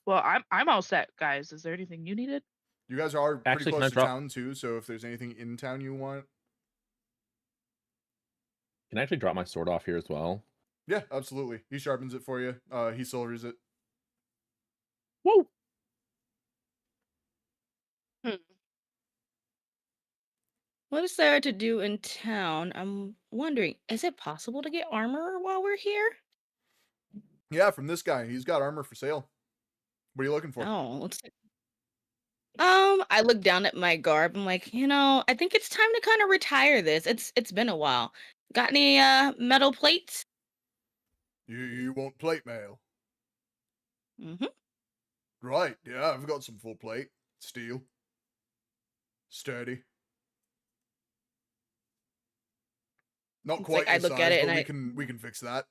Well, I'm all set, guys. Is there anything you needed? You guys are pretty Actually, close to town too, so if there's anything in town you want. Can I actually drop my sword off here as well? Yeah, absolutely. He sharpens it for you. He silvers it. Woo! What is there to do in town? I'm wondering, is it possible to get armor while we're here? Yeah, from this guy. He's got armor for sale. What are you looking for? Oh, looks like. I look down at my garb. I'm like, I think it's time to kind of retire this. It's been a while. Got any metal plates? You want plate mail? Mm-hmm. Right, yeah, I've got some full plate. Steel. Sturdy. Not It's quite like I your look at size, it but and we can fix that.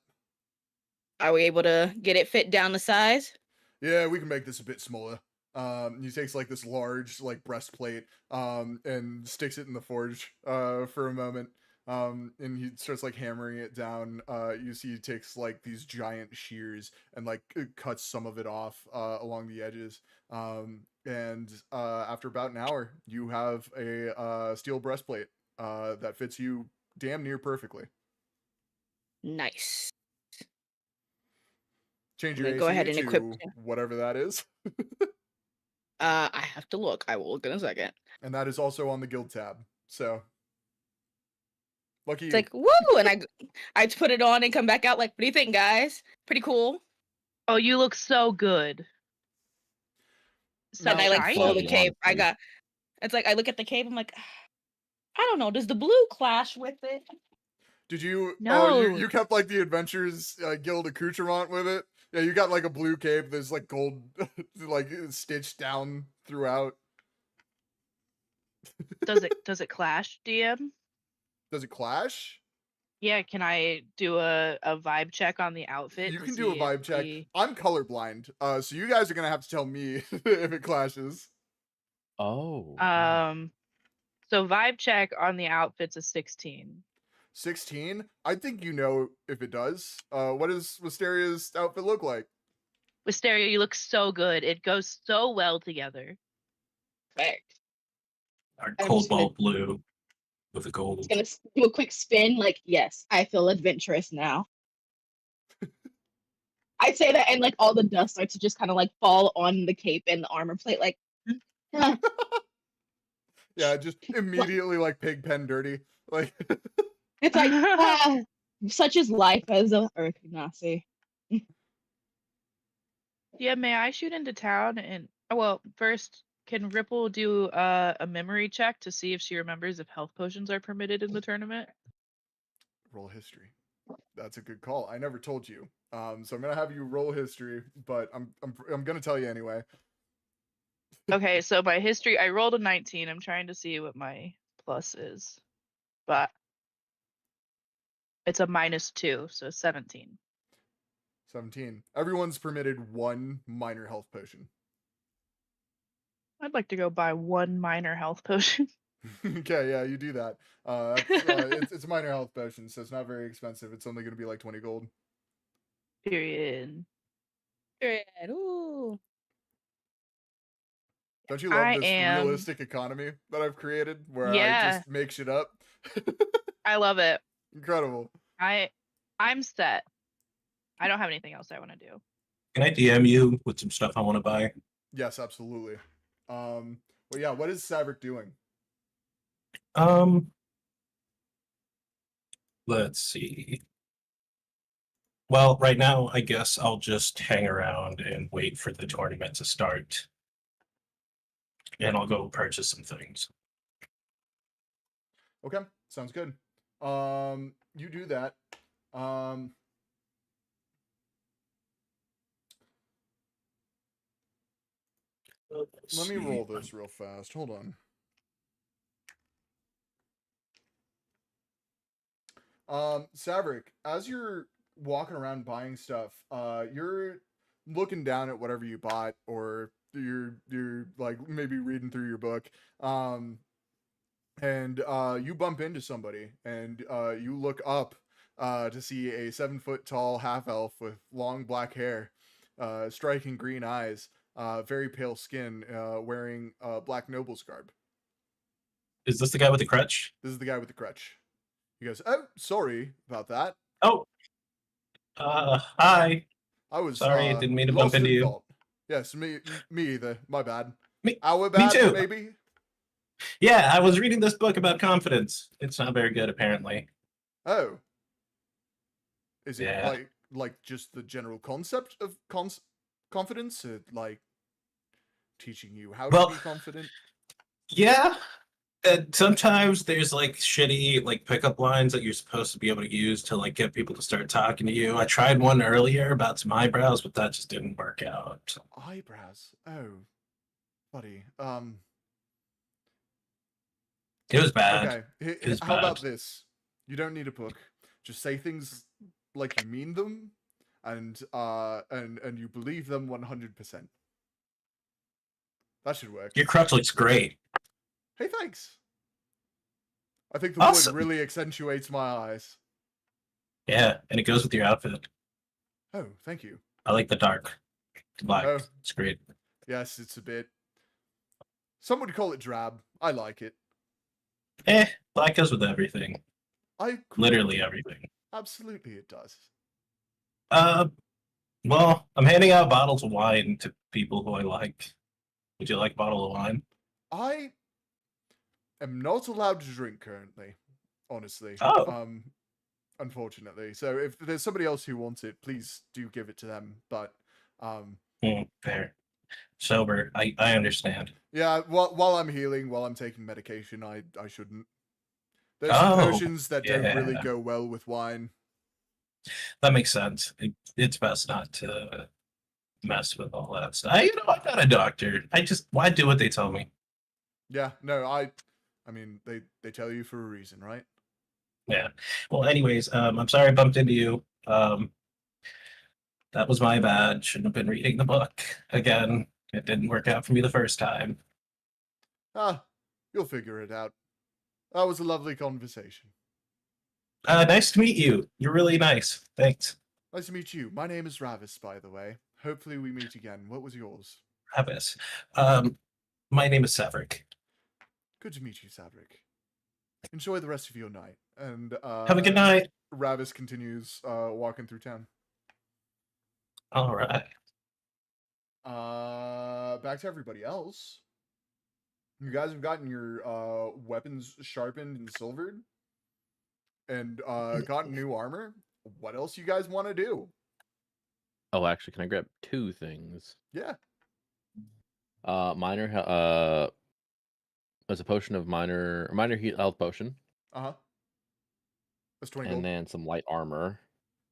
are we able to get it fit down the size? Yeah, we can make this a bit smaller. He takes like this large like breastplate and sticks it in the forge for a moment. And he starts like hammering it down. You see he takes like these giant shears and like cuts some of it off along the edges. And after about an hour, you have a steel breastplate that fits you damn near perfectly. Nice. Change I'm your gonna go ahead AC and equip. to whatever that is. I have to look. I will look in a second. And that is also on the guild tab. So lucky It's you. like, woo! And I put it on and come back out like, what do you think, guys? Pretty cool. Oh, you look so good. So And I like shiny. fold the cape. It's like I look at the cape. I'm like, I don't know. Does the blue clash with it? Did you? No. Oh, you kept like the Adventures Guild accoutrement with it. Yeah, you got like a blue cape. There's like gold, like stitched down throughout. Does it clash, DM? Does it clash? Yeah, can I do a vibe check on the outfit? You to can do a see vibe if check. the- I'm colorblind, so you guys are gonna have to tell me if it clashes. Oh. So vibe check on the outfit's a 16. 16. I think you know if it does. What does Wisteria's outfit look like? Wisteria, you look so good. It goes so well together. Perfect. Our I'm just gonna- cobalt blue with the gold. It's gonna do a quick spin. Like, yes, I feel adventurous now. I'd say that, and like all the dust starts to just kind of like fall on the cape and the armor plate. Like, Yeah, just immediately like pig pen dirty. Like it's like such is life as a Earth Nazi. Yeah, may I shoot into town? And well, first, can Ripple do a memory check to see if she remembers if health potions are permitted in the tournament? roll history. That's a good call. I never told you. So I'm gonna have you roll history, but I'm gonna tell you anyway. Okay, so my history, I rolled a 19. I'm trying to see what my plus is, but it's a -2, so 17. 17. Everyone's permitted one minor health potion. I'd like to go buy one minor health potion. Okay, yeah, you do that. It's a minor health potion, so it's not very expensive. It's only gonna be like 20 gold. Period. Ooh. Don't you love this realistic economy that I've created where I just make shit up? I love it. Incredible. I'm set. I don't have anything else I want to do. Can I DM you with some stuff I want to buy? Yes, absolutely. Well, yeah, what is Saverick doing? Let's see. Well, right now, I guess I'll just hang around and wait for the tournament to start. And I'll go purchase some things. Okay, sounds good. You do that. Let me roll this real fast. Hold on. Saverick, as you're walking around buying stuff, you're looking down at whatever you bought, or you're like maybe reading through your book. And you bump into somebody, and you look up to see a 7-foot tall half elf with long black hair, striking green eyes, very pale skin, wearing black noble's garb. Is this the guy with the crutch? This is the guy with the crutch. He goes, "Oh, sorry about that. Oh, hi. I was sorry. I didn't mean to bump into you. Yes, me either. My bad. Me Our bad, too. maybe. Yeah, I was reading this book about confidence. It's not very good, apparently. Oh. Is it Yeah. like just the general concept of confidence? Like teaching you how to be confident? Yeah. And sometimes there's like shitty like pickup lines that you're supposed to be able to use to like get people to start talking to you. I tried one earlier about some eyebrows, but that just didn't work out. Eyebrows? Oh, buddy. It was bad. Okay. It was How bad. about this? You don't need a book. Just say things like you mean them, and you believe them 100%. That should work. Your crutch looks great. Hey, thanks. I think the Awesome. wood really accentuates my eyes. Yeah, and it goes with your outfit. Oh, thank you. I like the dark black. Oh. It's great. Yes, it's a bit. Some would call it drab. I like it. Black goes with everything. Literally everything. Absolutely, it does. Well, I'm handing out bottles of wine to people who I like. Would you like a bottle of wine? I am not allowed to drink currently, honestly. Oh. Unfortunately. So if there's somebody else who wants it, please do give it to them. But Fair. Sober. I understand. yeah, while I'm healing, while I'm taking medication, I shouldn't. There's some potions that don't really go well with wine. That makes sense. It's best not to mess with all that stuff. I'm not a doctor. Why do what they tell me? Yeah, no, I mean, they tell you for a reason, right? Yeah. Well, anyways, I'm sorry I bumped into you. That was my bad. Shouldn't have been reading the book again. It didn't work out for me the first time. You'll figure it out. That was a lovely conversation. Nice to meet you. You're really nice. Thanks. Nice to meet you. My name is Ravis, by the way. Hopefully we meet again. What was yours? Ravis. My name is Severick. Good to meet you, Sadric. Enjoy the rest of your night. And have a good night. Ravis continues walking through town. All right. Back to everybody else. You guys have gotten your weapons sharpened and silvered, and gotten new armor. What else you guys want to do? Oh, actually, can I grab 2 things? Yeah. Minor as a potion of minor health potion. Uh-huh. That's 20 and gold. then some light armor.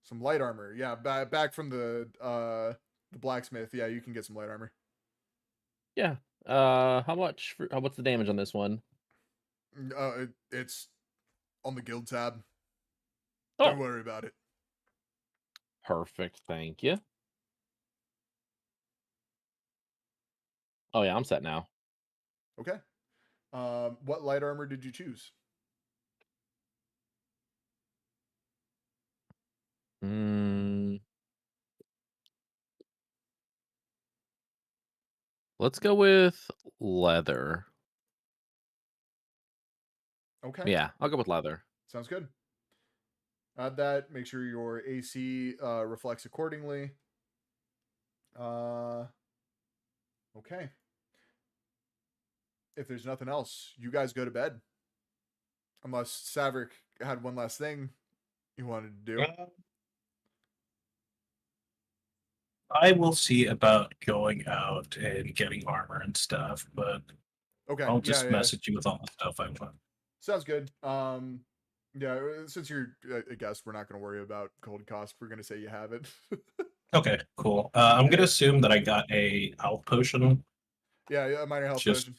Some light armor. Yeah, back from the blacksmith. Yeah, you can get some light armor. Yeah. What's the damage on this one? It's on the guild tab. Oh. Don't worry about it. Perfect, thank you. Oh yeah, I'm set now. Okay. What light armor did you choose? Let's go with leather. Okay. Yeah, I'll go with leather. Sounds good. Add that. Make sure your AC reflects accordingly. Okay. If there's nothing else, you guys go to bed. Unless Saverick had one last thing you wanted to do. I will see about going out and getting armor and stuff, but okay, I'll just message you with all the stuff I want. Sounds good. Yeah, since you're a guest, we're not going to worry about cold cost. We're going to say you have it. Okay, cool. I'm going to assume that I got a health potion. Yeah, a minor health potion.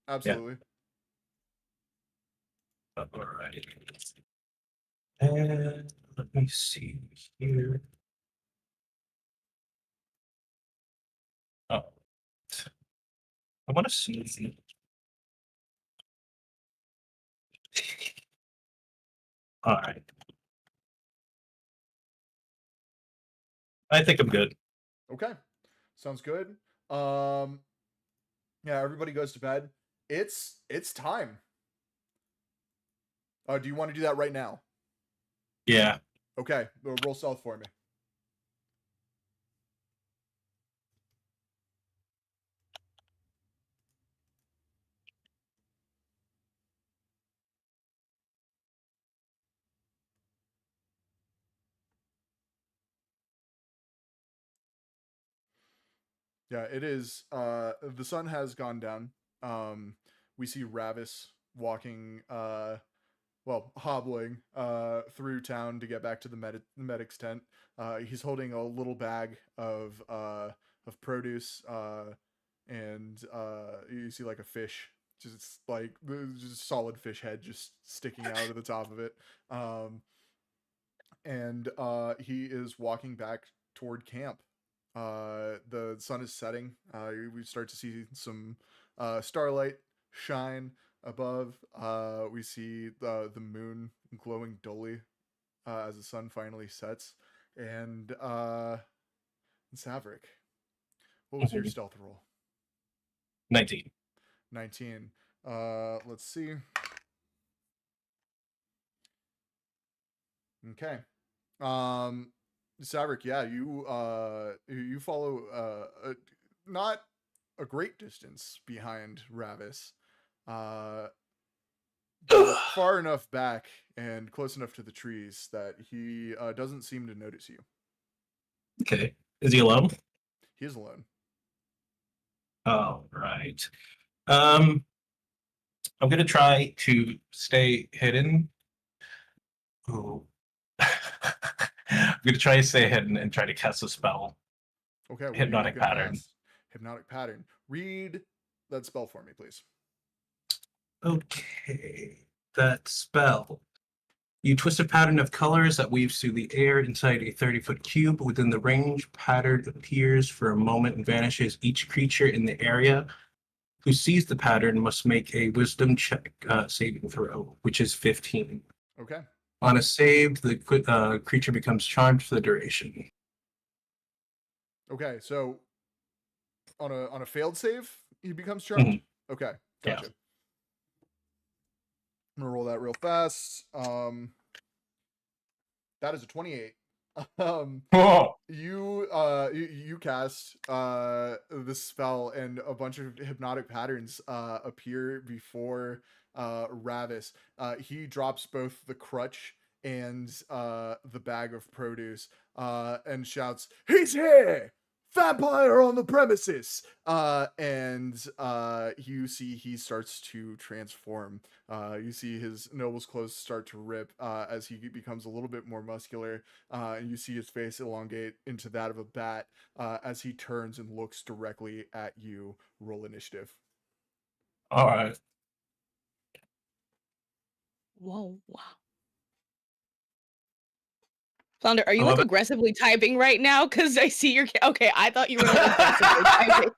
Absolutely. Yeah. All right. And let me see here. Oh, I want to see. All right. I think I'm good. Okay. Sounds good. Yeah, everybody goes to bed. It's time. Do you want to do that right now? Yeah. Okay. Roll stealth for me. Yeah, it is. The sun has gone down. We see Ravis walking, hobbling through town to get back to the medic's tent. He's holding a little bag of produce, and you see like a fish, just like just solid fish head just sticking out of the top of it. And he is walking back toward camp. The sun is setting. We start to see some starlight shine above. We see the moon glowing dully as the sun finally sets. And Saverick, what was your stealth roll? 19. 19. Let's see. Okay. Saverick, yeah, you follow not a great distance behind Ravis. Far enough back and close enough to the trees that he doesn't seem to notice you. Okay. Is he alone? He is alone. All right. I'm gonna try to stay hidden. Oh. I'm gonna try to stay hidden and try to cast a spell. Okay, what Hypnotic are you gonna pattern. cast? Hypnotic pattern. Read that spell for me, please. Okay. That spell. You twist a pattern of colors that weaves through the air inside a 30-foot cube. Within the range, pattern appears for a moment and vanishes. Each creature in the area who sees the pattern must make a wisdom check saving throw, which is 15. Okay. On a save, the creature becomes charmed for the duration. Okay, so on a failed save, he becomes charmed? Mm-hmm. Okay, gotcha. Yeah. I'm gonna roll that real fast. That is a 28. You cast this spell, and a bunch of hypnotic patterns appear before Ravis. He drops both the crutch and the bag of produce and shouts, "He's here! Vampire on the premises!" And you see he starts to transform. You see his noble's clothes start to rip as he becomes a little bit more muscular. And you see his face elongate into that of a bat as he turns and looks directly at you. Roll initiative. All right. Whoa, wow. Flounder, are you like aggressively typing right now? Because I see your. Okay, I thought you were like aggressively typing.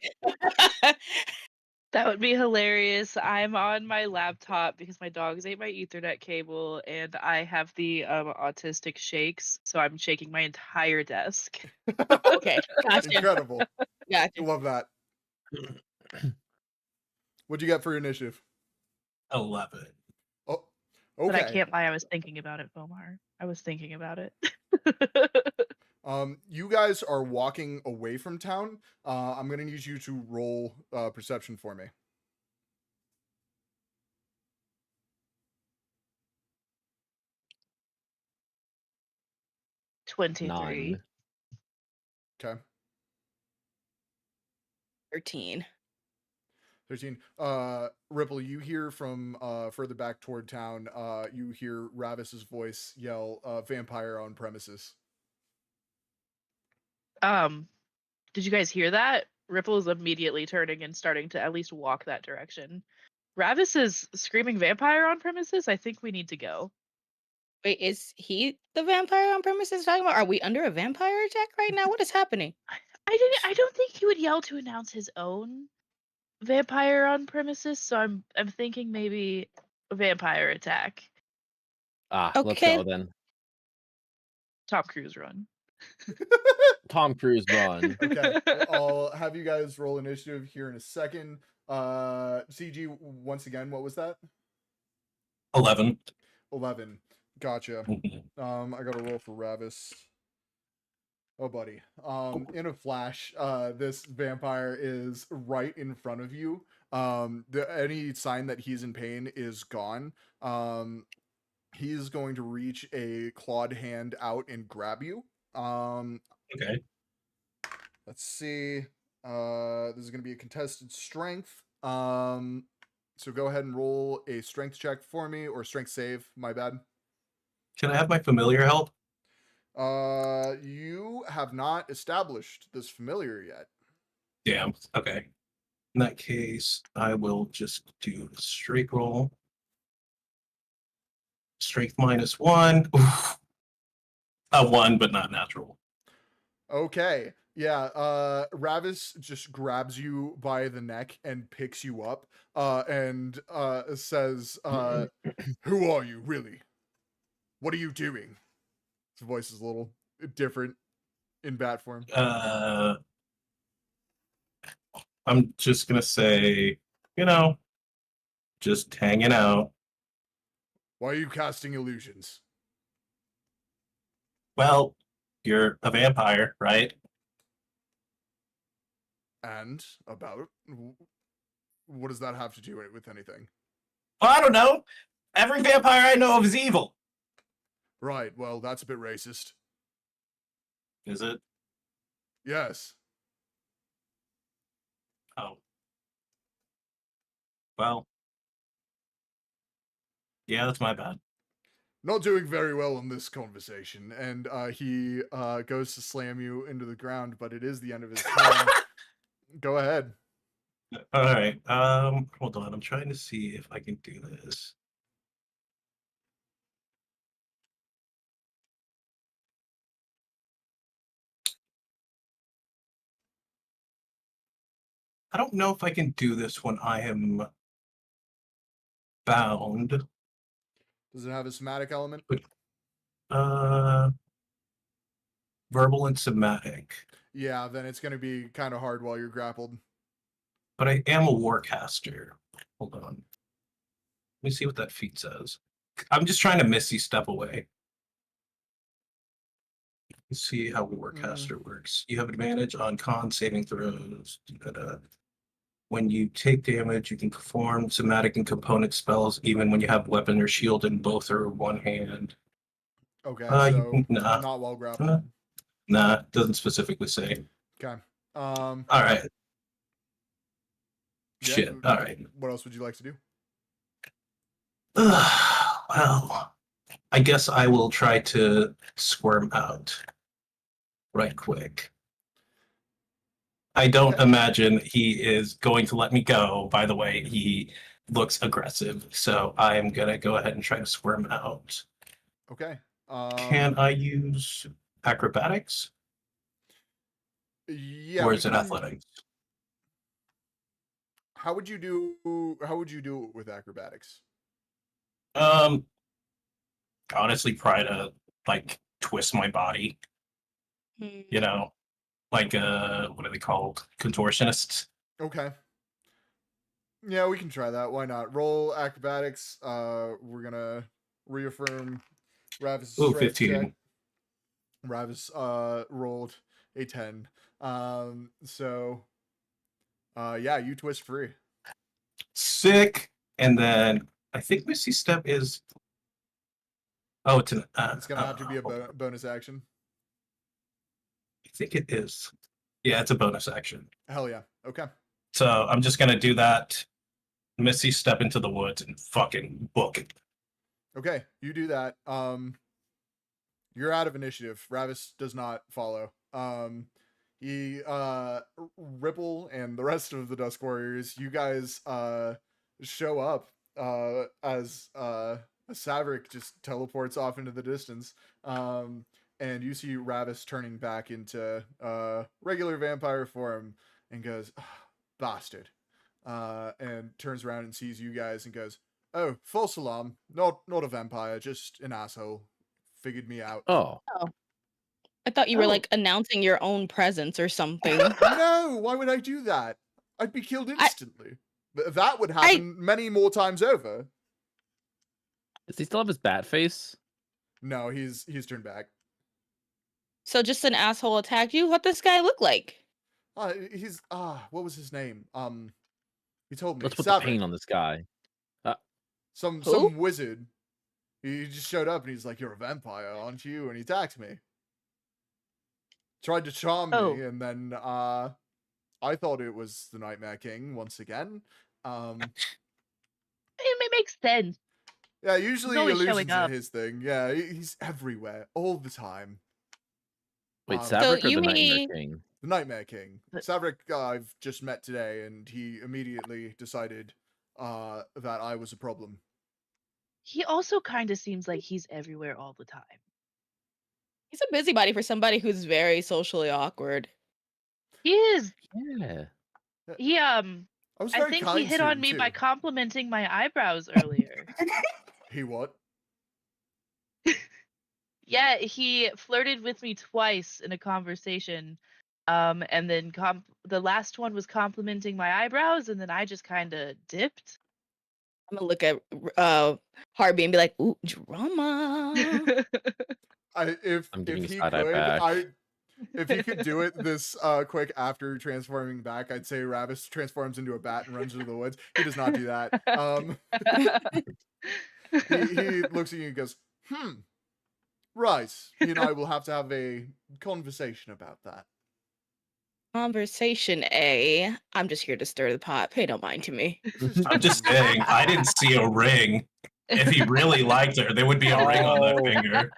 That would be hilarious. I'm on my laptop because my dogs ate my Ethernet cable, and I have the autistic shakes, so I'm shaking my entire desk. Okay, gotcha. Incredible. Gotcha. Love that. What'd you get for your initiative? 11. Oh, okay. But I can't lie, I was thinking about it, Bomar. I was thinking about it. You guys are walking away from town. I'm gonna need you to roll perception for me. $23. Okay. 13. 13. Ripple, you hear from further back toward town, you hear Ravis's voice yell, "Vampire on premises." Did you guys hear that? Ripple is immediately turning and starting to at least walk that direction. Ravis is screaming vampire on premises. I think we need to go. Wait, is he the vampire on premises talking about? Are we under a vampire attack right now? What is happening? I don't think he would yell to announce his own vampire on premises, so I'm thinking maybe a vampire attack. Let's go then. Tom Cruise run. Tom Cruise run. Okay, I'll have you guys roll initiative here in a second. CG, once again, what was that? 11. 11. Gotcha. I got to roll for Ravis. Oh, buddy. In a flash, this vampire is right in front of you. Any sign that he's in pain is gone. He's going to reach a clawed hand out and grab you. Okay. Let's see. This is going to be a contested strength. So go ahead and roll a strength check for me, or strength save. My bad. Can I have my familiar help? You have not established this familiar yet. Damn. Okay. In that case, I will just do a straight roll. Strength -1. Oof. A 1, but not natural. Okay. Yeah, Ravis just grabs you by the neck and picks you up, and says, "Who are you, really? What are you doing?" His voice is a little different in bat form. I'm just gonna say, just hanging out. Why are you casting illusions? Well, you're a vampire, right? And about what does that have to do with anything? Well, I don't know. Every vampire I know of is evil. Right, well, that's a bit racist. Is it? Yes. Oh. Well. Yeah, that's my bad. Not doing very well in this conversation, and he goes to slam you into the ground, but it is the end of his turn. Go ahead. All right. Hold on. I'm trying to see if I can do this. I don't know if I can do this when I am bound. Does it have a somatic element? Verbal and somatic. Yeah, then it's going to be kind of hard while you're grappled. But I am a warcaster. Hold on. Let me see what that feat says. I'm just trying to Misty step away. Let's see how warcaster works. You have advantage on con saving throws. When you take damage, you can perform somatic and component spells even when you have weapon or shield in both or one hand. Okay, so nah. not while grappled. Nah, doesn't specifically say. Okay. All right. Yeah, Shit. All right. What else would you like to do? Well, I guess I will try to squirm out right quick. I don't imagine he is going to let me go. By the way, he looks aggressive, so I'm gonna go ahead and try to squirm out. Okay. Can I use acrobatics? Yeah. Or is it athletics? How would you do it with acrobatics? Honestly, try to twist my body. You know, what are they called? Contortionists. Okay. Yeah, we can try that. Why not? Roll acrobatics. We're gonna reaffirm Ravis' strength 15. check. Ravis rolled a 10. Yeah, you twist free. Sick. And then I think Misty Step is. Oh, it's an. It's gonna have to be a bonus action. I think it is. Yeah, it's a bonus action. Hell yeah. Okay. So I'm just gonna do that. Misty Step into the woods and fucking book it. Okay, you do that. You're out of initiative. Ravis does not follow. He Ripple and the rest of the Dusk Warriors, you guys show up as Saverick just teleports off into the distance. And you see Ravis turning back into regular vampire form and goes, oh, bastard. And turns around and sees you guys and goes, oh, false alarm. Not a vampire, just an asshole. Figured me out. Oh. I thought you were announcing your own presence or something. No, why would I do that? I'd be killed instantly. That would happen many more times over. Does he still have his bat face? No, he's turned back. So just an asshole attacked you? What does this guy look like? He's what was his name? He told me. Let's put Saverick. the pain on this guy. Some wizard. He just showed up and he's like, "You're a vampire, aren't you?" And he attacked me. Tried to charm me, and then I thought it was the Nightmare King once again. It makes sense. Yeah, He's usually always showing illusions are up. his thing. Yeah, he's everywhere all the time. Wait, So Saverick or you the Nightmare mean- King? The Nightmare King. But- Saverick, I've just met today, and he immediately decided that I was a problem. He also kind of seems like he's everywhere all the time. He's a busybody for somebody who's very socially awkward. He is. Yeah. He I was very I think kind he hit to on him, me by too. complimenting my eyebrows earlier. He what? Yeah, he flirted with me twice in a conversation. And then the last one was complimenting my eyebrows, and then I just kind of dipped. I'm gonna look at Harvey and be like, "Ooh, drama." If I'm giving he you side eye could, back. if he could do it this quick after transforming back, I'd say Ravis transforms into a bat and runs into the woods. He does not do that. He looks at you and goes, right. He and I will have to have a conversation about that. Conversation A. I'm just here to stir the pot. Pay no mind to me. I'm just saying, I didn't see a ring. If he really liked her, there would be a ring on that Oh. finger.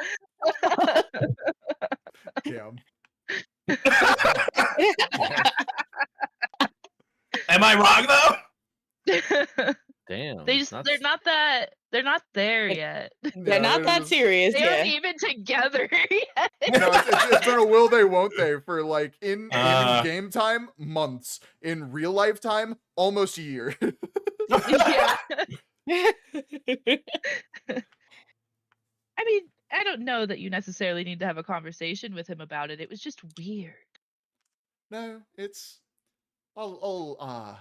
Damn. Am I wrong though? Damn. they're not there yet. They're not that serious. They aren't Yeah. even together yet. No, it's been a will they, won't they for like in game time, months. In real life time, almost a year. Yeah. I mean, I don't know that you necessarily need to have a conversation with him about it. It was just weird. No, it's I'll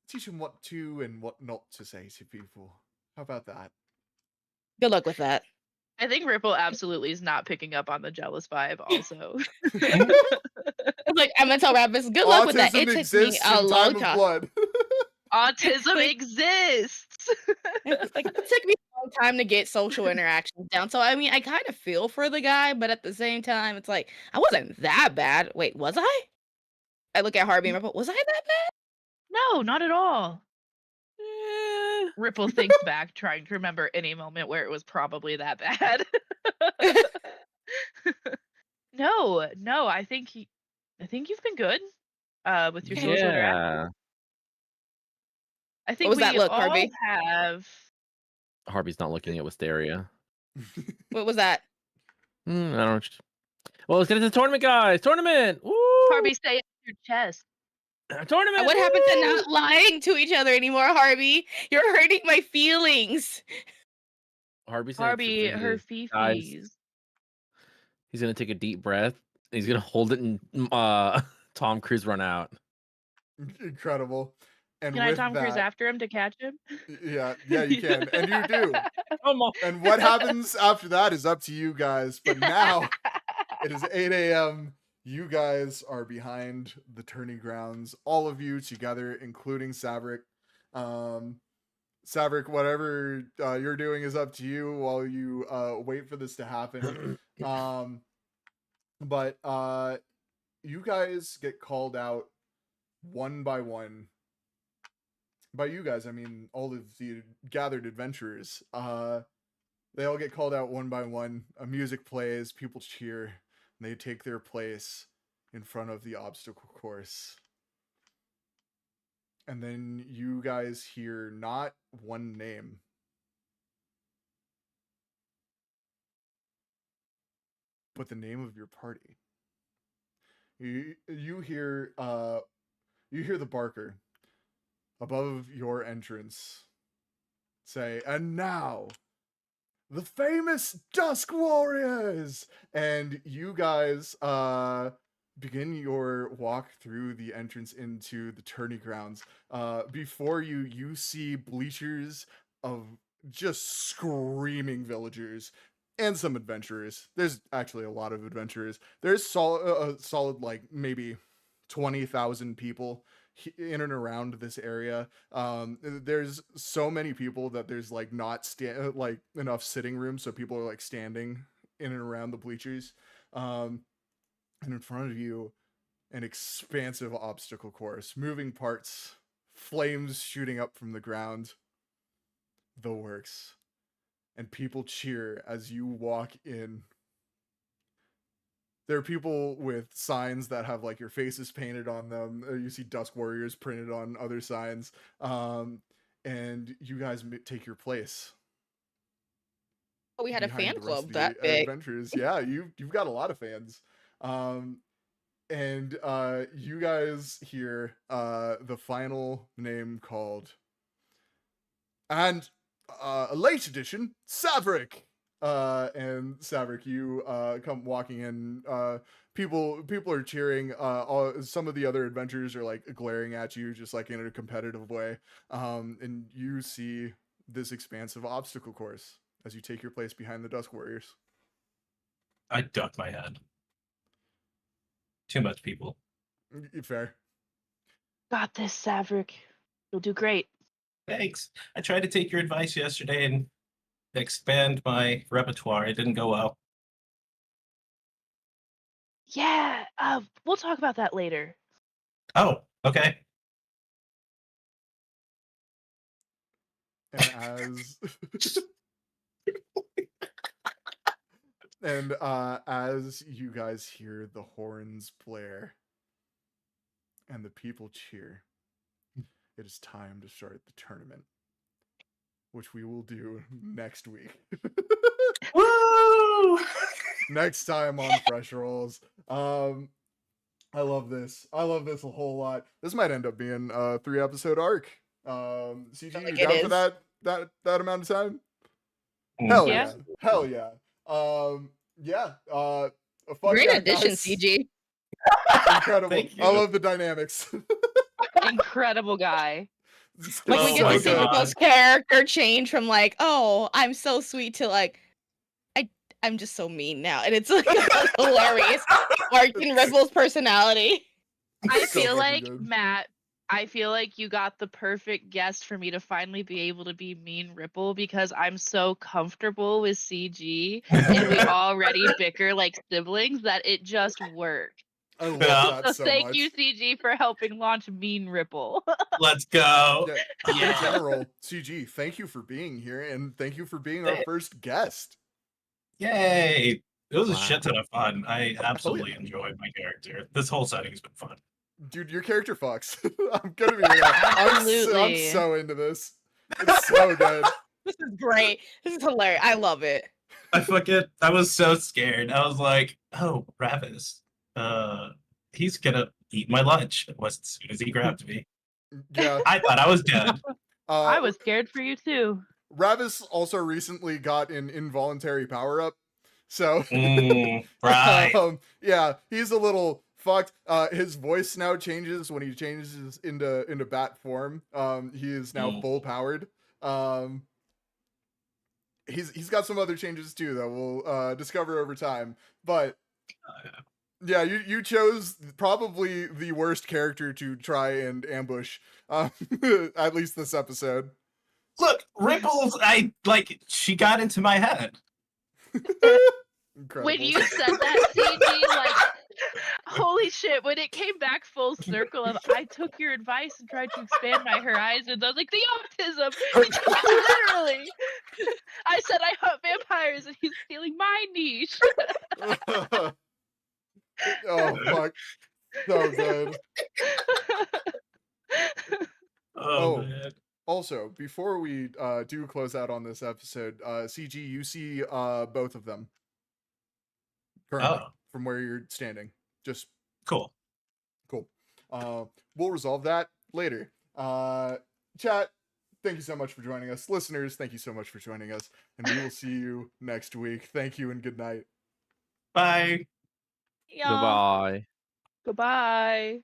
teach him what to and what not to say to people. How about that? Good luck with that. I think Ripple absolutely is not picking up on the jealous vibe also. Like, I'm gonna tell Rabbits, good luck with that. Autism It took me exists a in long time of time. blood. Autism Like- exists. Like, it took me a long time to get social interactions down. So I mean, I kind of feel for the guy, but at the same time, it's like I wasn't that bad. Wait, was I? I look at Harvey and Ripple. Was I that bad? No, not at all. Eh. Ripple thinks back, trying to remember any moment where it was probably that bad. No, I think you've been good with your social interaction. Yeah. I think What was we that look, all Harvey? have. Harvey's not looking at Wisteria. What was that? I don't know. Well, let's get into the tournament, guys. Tournament! Woo! Harvey, say it in your chest. Tournament! What happened to woo! not lying to each other anymore, Harvey? You're hurting my feelings. Harvey's gonna Harvey, her guys. fifis. He's gonna take a deep breath. He's gonna hold it and Tom Cruise run out. Incredible. And Can I with Tom that, Cruise after him to catch him? yeah, you can, and you do. Come on. And what happens after that is up to you guys. But now it is 8 a.m. You guys are behind the tourney grounds, all of you together, including Saverick. Saverick, whatever you're doing is up to you while you wait for this to happen. But you guys get called out one by one. By you guys, I mean all of the gathered adventurers. They all get called out one by one. A music plays, people cheer, and they take their place in front of the obstacle course. And then you guys hear not one name, but the name of your party. You hear the barker above your entrance say, "And now, the famous Dusk Warriors!" And you guys begin your walk through the entrance into the tourney grounds. Before you see bleachers of just screaming villagers and some adventurers. There's actually a lot of adventurers. There's solid like maybe 20,000 people in and around this area. There's so many people that there's like not like enough sitting rooms, so people are like standing in and around the bleachers. And in front of you, an expansive obstacle course, moving parts, flames shooting up from the ground, the works. And people cheer as you walk in. There are people with signs that have like your faces painted on them. You see Dusk Warriors printed on other signs. And you guys take your place. Oh, we had a fan the rest club of that the big. adventures. Yeah, you've got a lot of fans. And you guys hear the final name called, and a late edition, Saverick. And Saverick, you come walking in. People are cheering. Some of the other adventurers are like glaring at you, just like in a competitive way. And you see this expansive obstacle course as you take your place behind the Dusk Warriors. I duck my head. Too much people. Fair. Got this, Saverick. You'll do great. Thanks. I tried to take your advice yesterday and expand my repertoire. It didn't go well. Yeah, we'll talk about that later. Oh, okay. And as you guys hear the horns blare and the people cheer, it is time to start the tournament, which we will do next week. Woo! Next time on Fresh Rolls. I love this. I love this a whole lot. This might end up being a 3-episode arc. CG, Like you down it for is. that amount of time? Mm. Hell Yeah. yeah. Hell yeah. Yeah. Fuck Great yeah, addition, guys. CG. Incredible. Thank you. I love the dynamics. Incredible guy. Like Oh we get my to see God. people's character change from like, oh, I'm so sweet to like, I'm just so mean now, and it's like hilarious. Arc in Ripple's personality. I So feel fucking like, good. Matt, I feel like you got the perfect guest for me to finally be able to be mean Ripple, because I'm so comfortable with CG and we already bicker like siblings that it just worked. I love Yeah. that So so thank much. you, CG, for helping launch Mean Ripple. Let's go. Yeah, Yeah. in general, CG, thank you for being here, and thank you for being our first guest. Yay. It was a Wow. shit ton of fun. I absolutely enjoyed my character. This whole setting has been fun. Dude, your character fucks. I'm gonna be real. I'm Absolutely. so into this. It's so good. This is great. This is hilarious. I love it. I was so scared. I was like, oh, Ravis. He's gonna eat my lunch. It was as soon as he grabbed me. Yeah. I thought I was dead. I was scared for you too. Ravis also recently got an involuntary power up. So Right. yeah, he's a little fucked. His voice now changes when he changes into bat form. He is now full powered. He's got some other changes too that we'll discover over time. But yeah, you chose probably the worst character to try and ambush, at least this episode. Look, Ripples, she got into my head. Incredible. When you said that, CG, like, holy shit, when it came back full circle of, I took your advice and tried to expand my horizons, I was like, the autism! He took it literally! I said I hunt vampires and he's stealing my niche! Oh, fuck. So good. Oh, man. Also, before we do close out on this episode, CG, you see both of them currently from where you're standing. Just cool. We'll resolve that later. Chat, thank you so much for joining us. Listeners, thank you so much for joining us. And we will see you next week. Thank you and good night. Bye. Goodbye. Goodbye.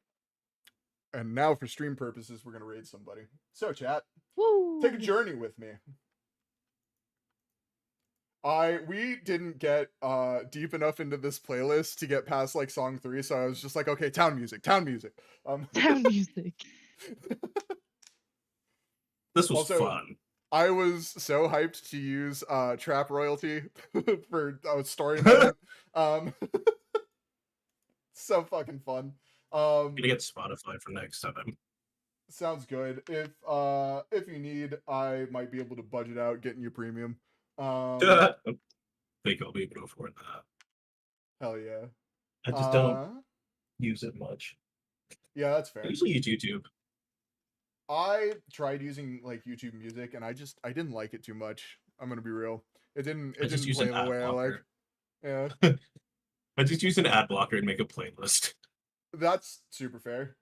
And now for stream purposes, we're going to raid somebody. So chat, Woo. take a journey with me. We didn't get deep enough into this playlist to get past like song 3, so I was just like, okay, town music. Town music. This was Also, fun. I was so hyped to use trap royalty for story moment. So fucking fun. I'm gonna get Spotify for next time. Sounds good. If you need, I might be able to budget out getting you premium. I think I'll be able to afford that. Hell yeah. I just don't use it much. Yeah, that's fair. I usually use YouTube. I tried using like YouTube Music, and I didn't like it too much. I'm gonna be real. It didn't play the way I like. Yeah. I just use an ad blocker and make a playlist. That's super fair.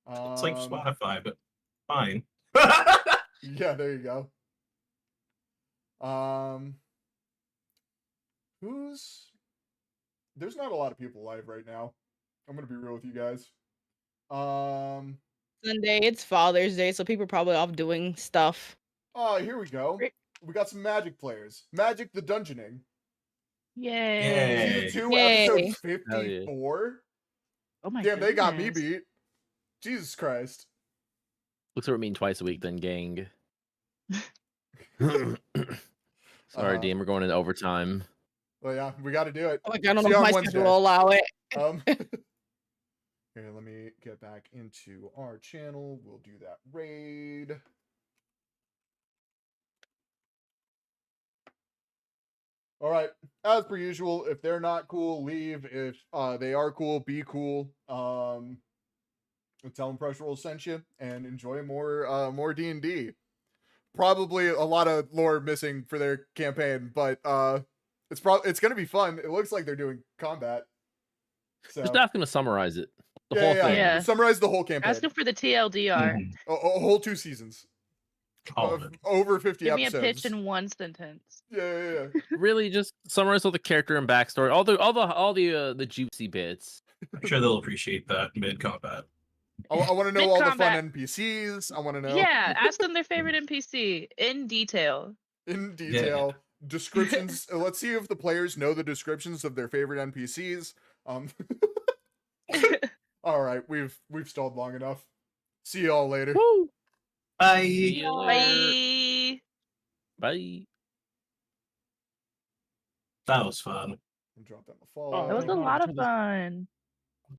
It's like Spotify, but fine. Yeah, there you go. There's not a lot of people live right now. I'm gonna be real with you guys. Sunday, it's Father's Day, so people are probably off doing stuff. Oh, here we go. We got some Magic players. Magic the Dungeoning. Yay. Season 2, Yay. episode 54. Oh my Damn, they got me goodness. beat. Jesus Christ. Looks like we're meeting twice a week then, gang. Sorry, Dean, we're going into overtime. Well, yeah, we got to do it. Like, I don't See know you if on my schedule will allow it. Here, let me get back into our channel. We'll do that raid. All right, as per usual, if they're not cool, leave. If they are cool, be cool. Tell them Pressure Roll sent you, and enjoy more D&D. Probably a lot of lore missing for their campaign, but it's gonna be fun. It looks like they're doing combat. So Just ask him to summarize it. The whole yeah. thing. Yeah. Summarize the whole campaign. Ask him for the TLDR. A whole 2 seasons. All of it. Over 50 Give me episodes. a pitch in one sentence. Yeah. Really, just summarize all the character and backstory, all the juicy bits. I'm sure they'll appreciate that mid-combat. I want to know all the Mid-combat. fun NPCs. I want to know. Yeah, ask them their favorite NPC in detail. In detail. Descriptions. Let's see if the players know the descriptions of their favorite NPCs. All right, we've stalled long enough. See y'all later. Woo! Bye. See you later. Bye. Bye. That was fun. Drop that in the fall. That was a lot of fun.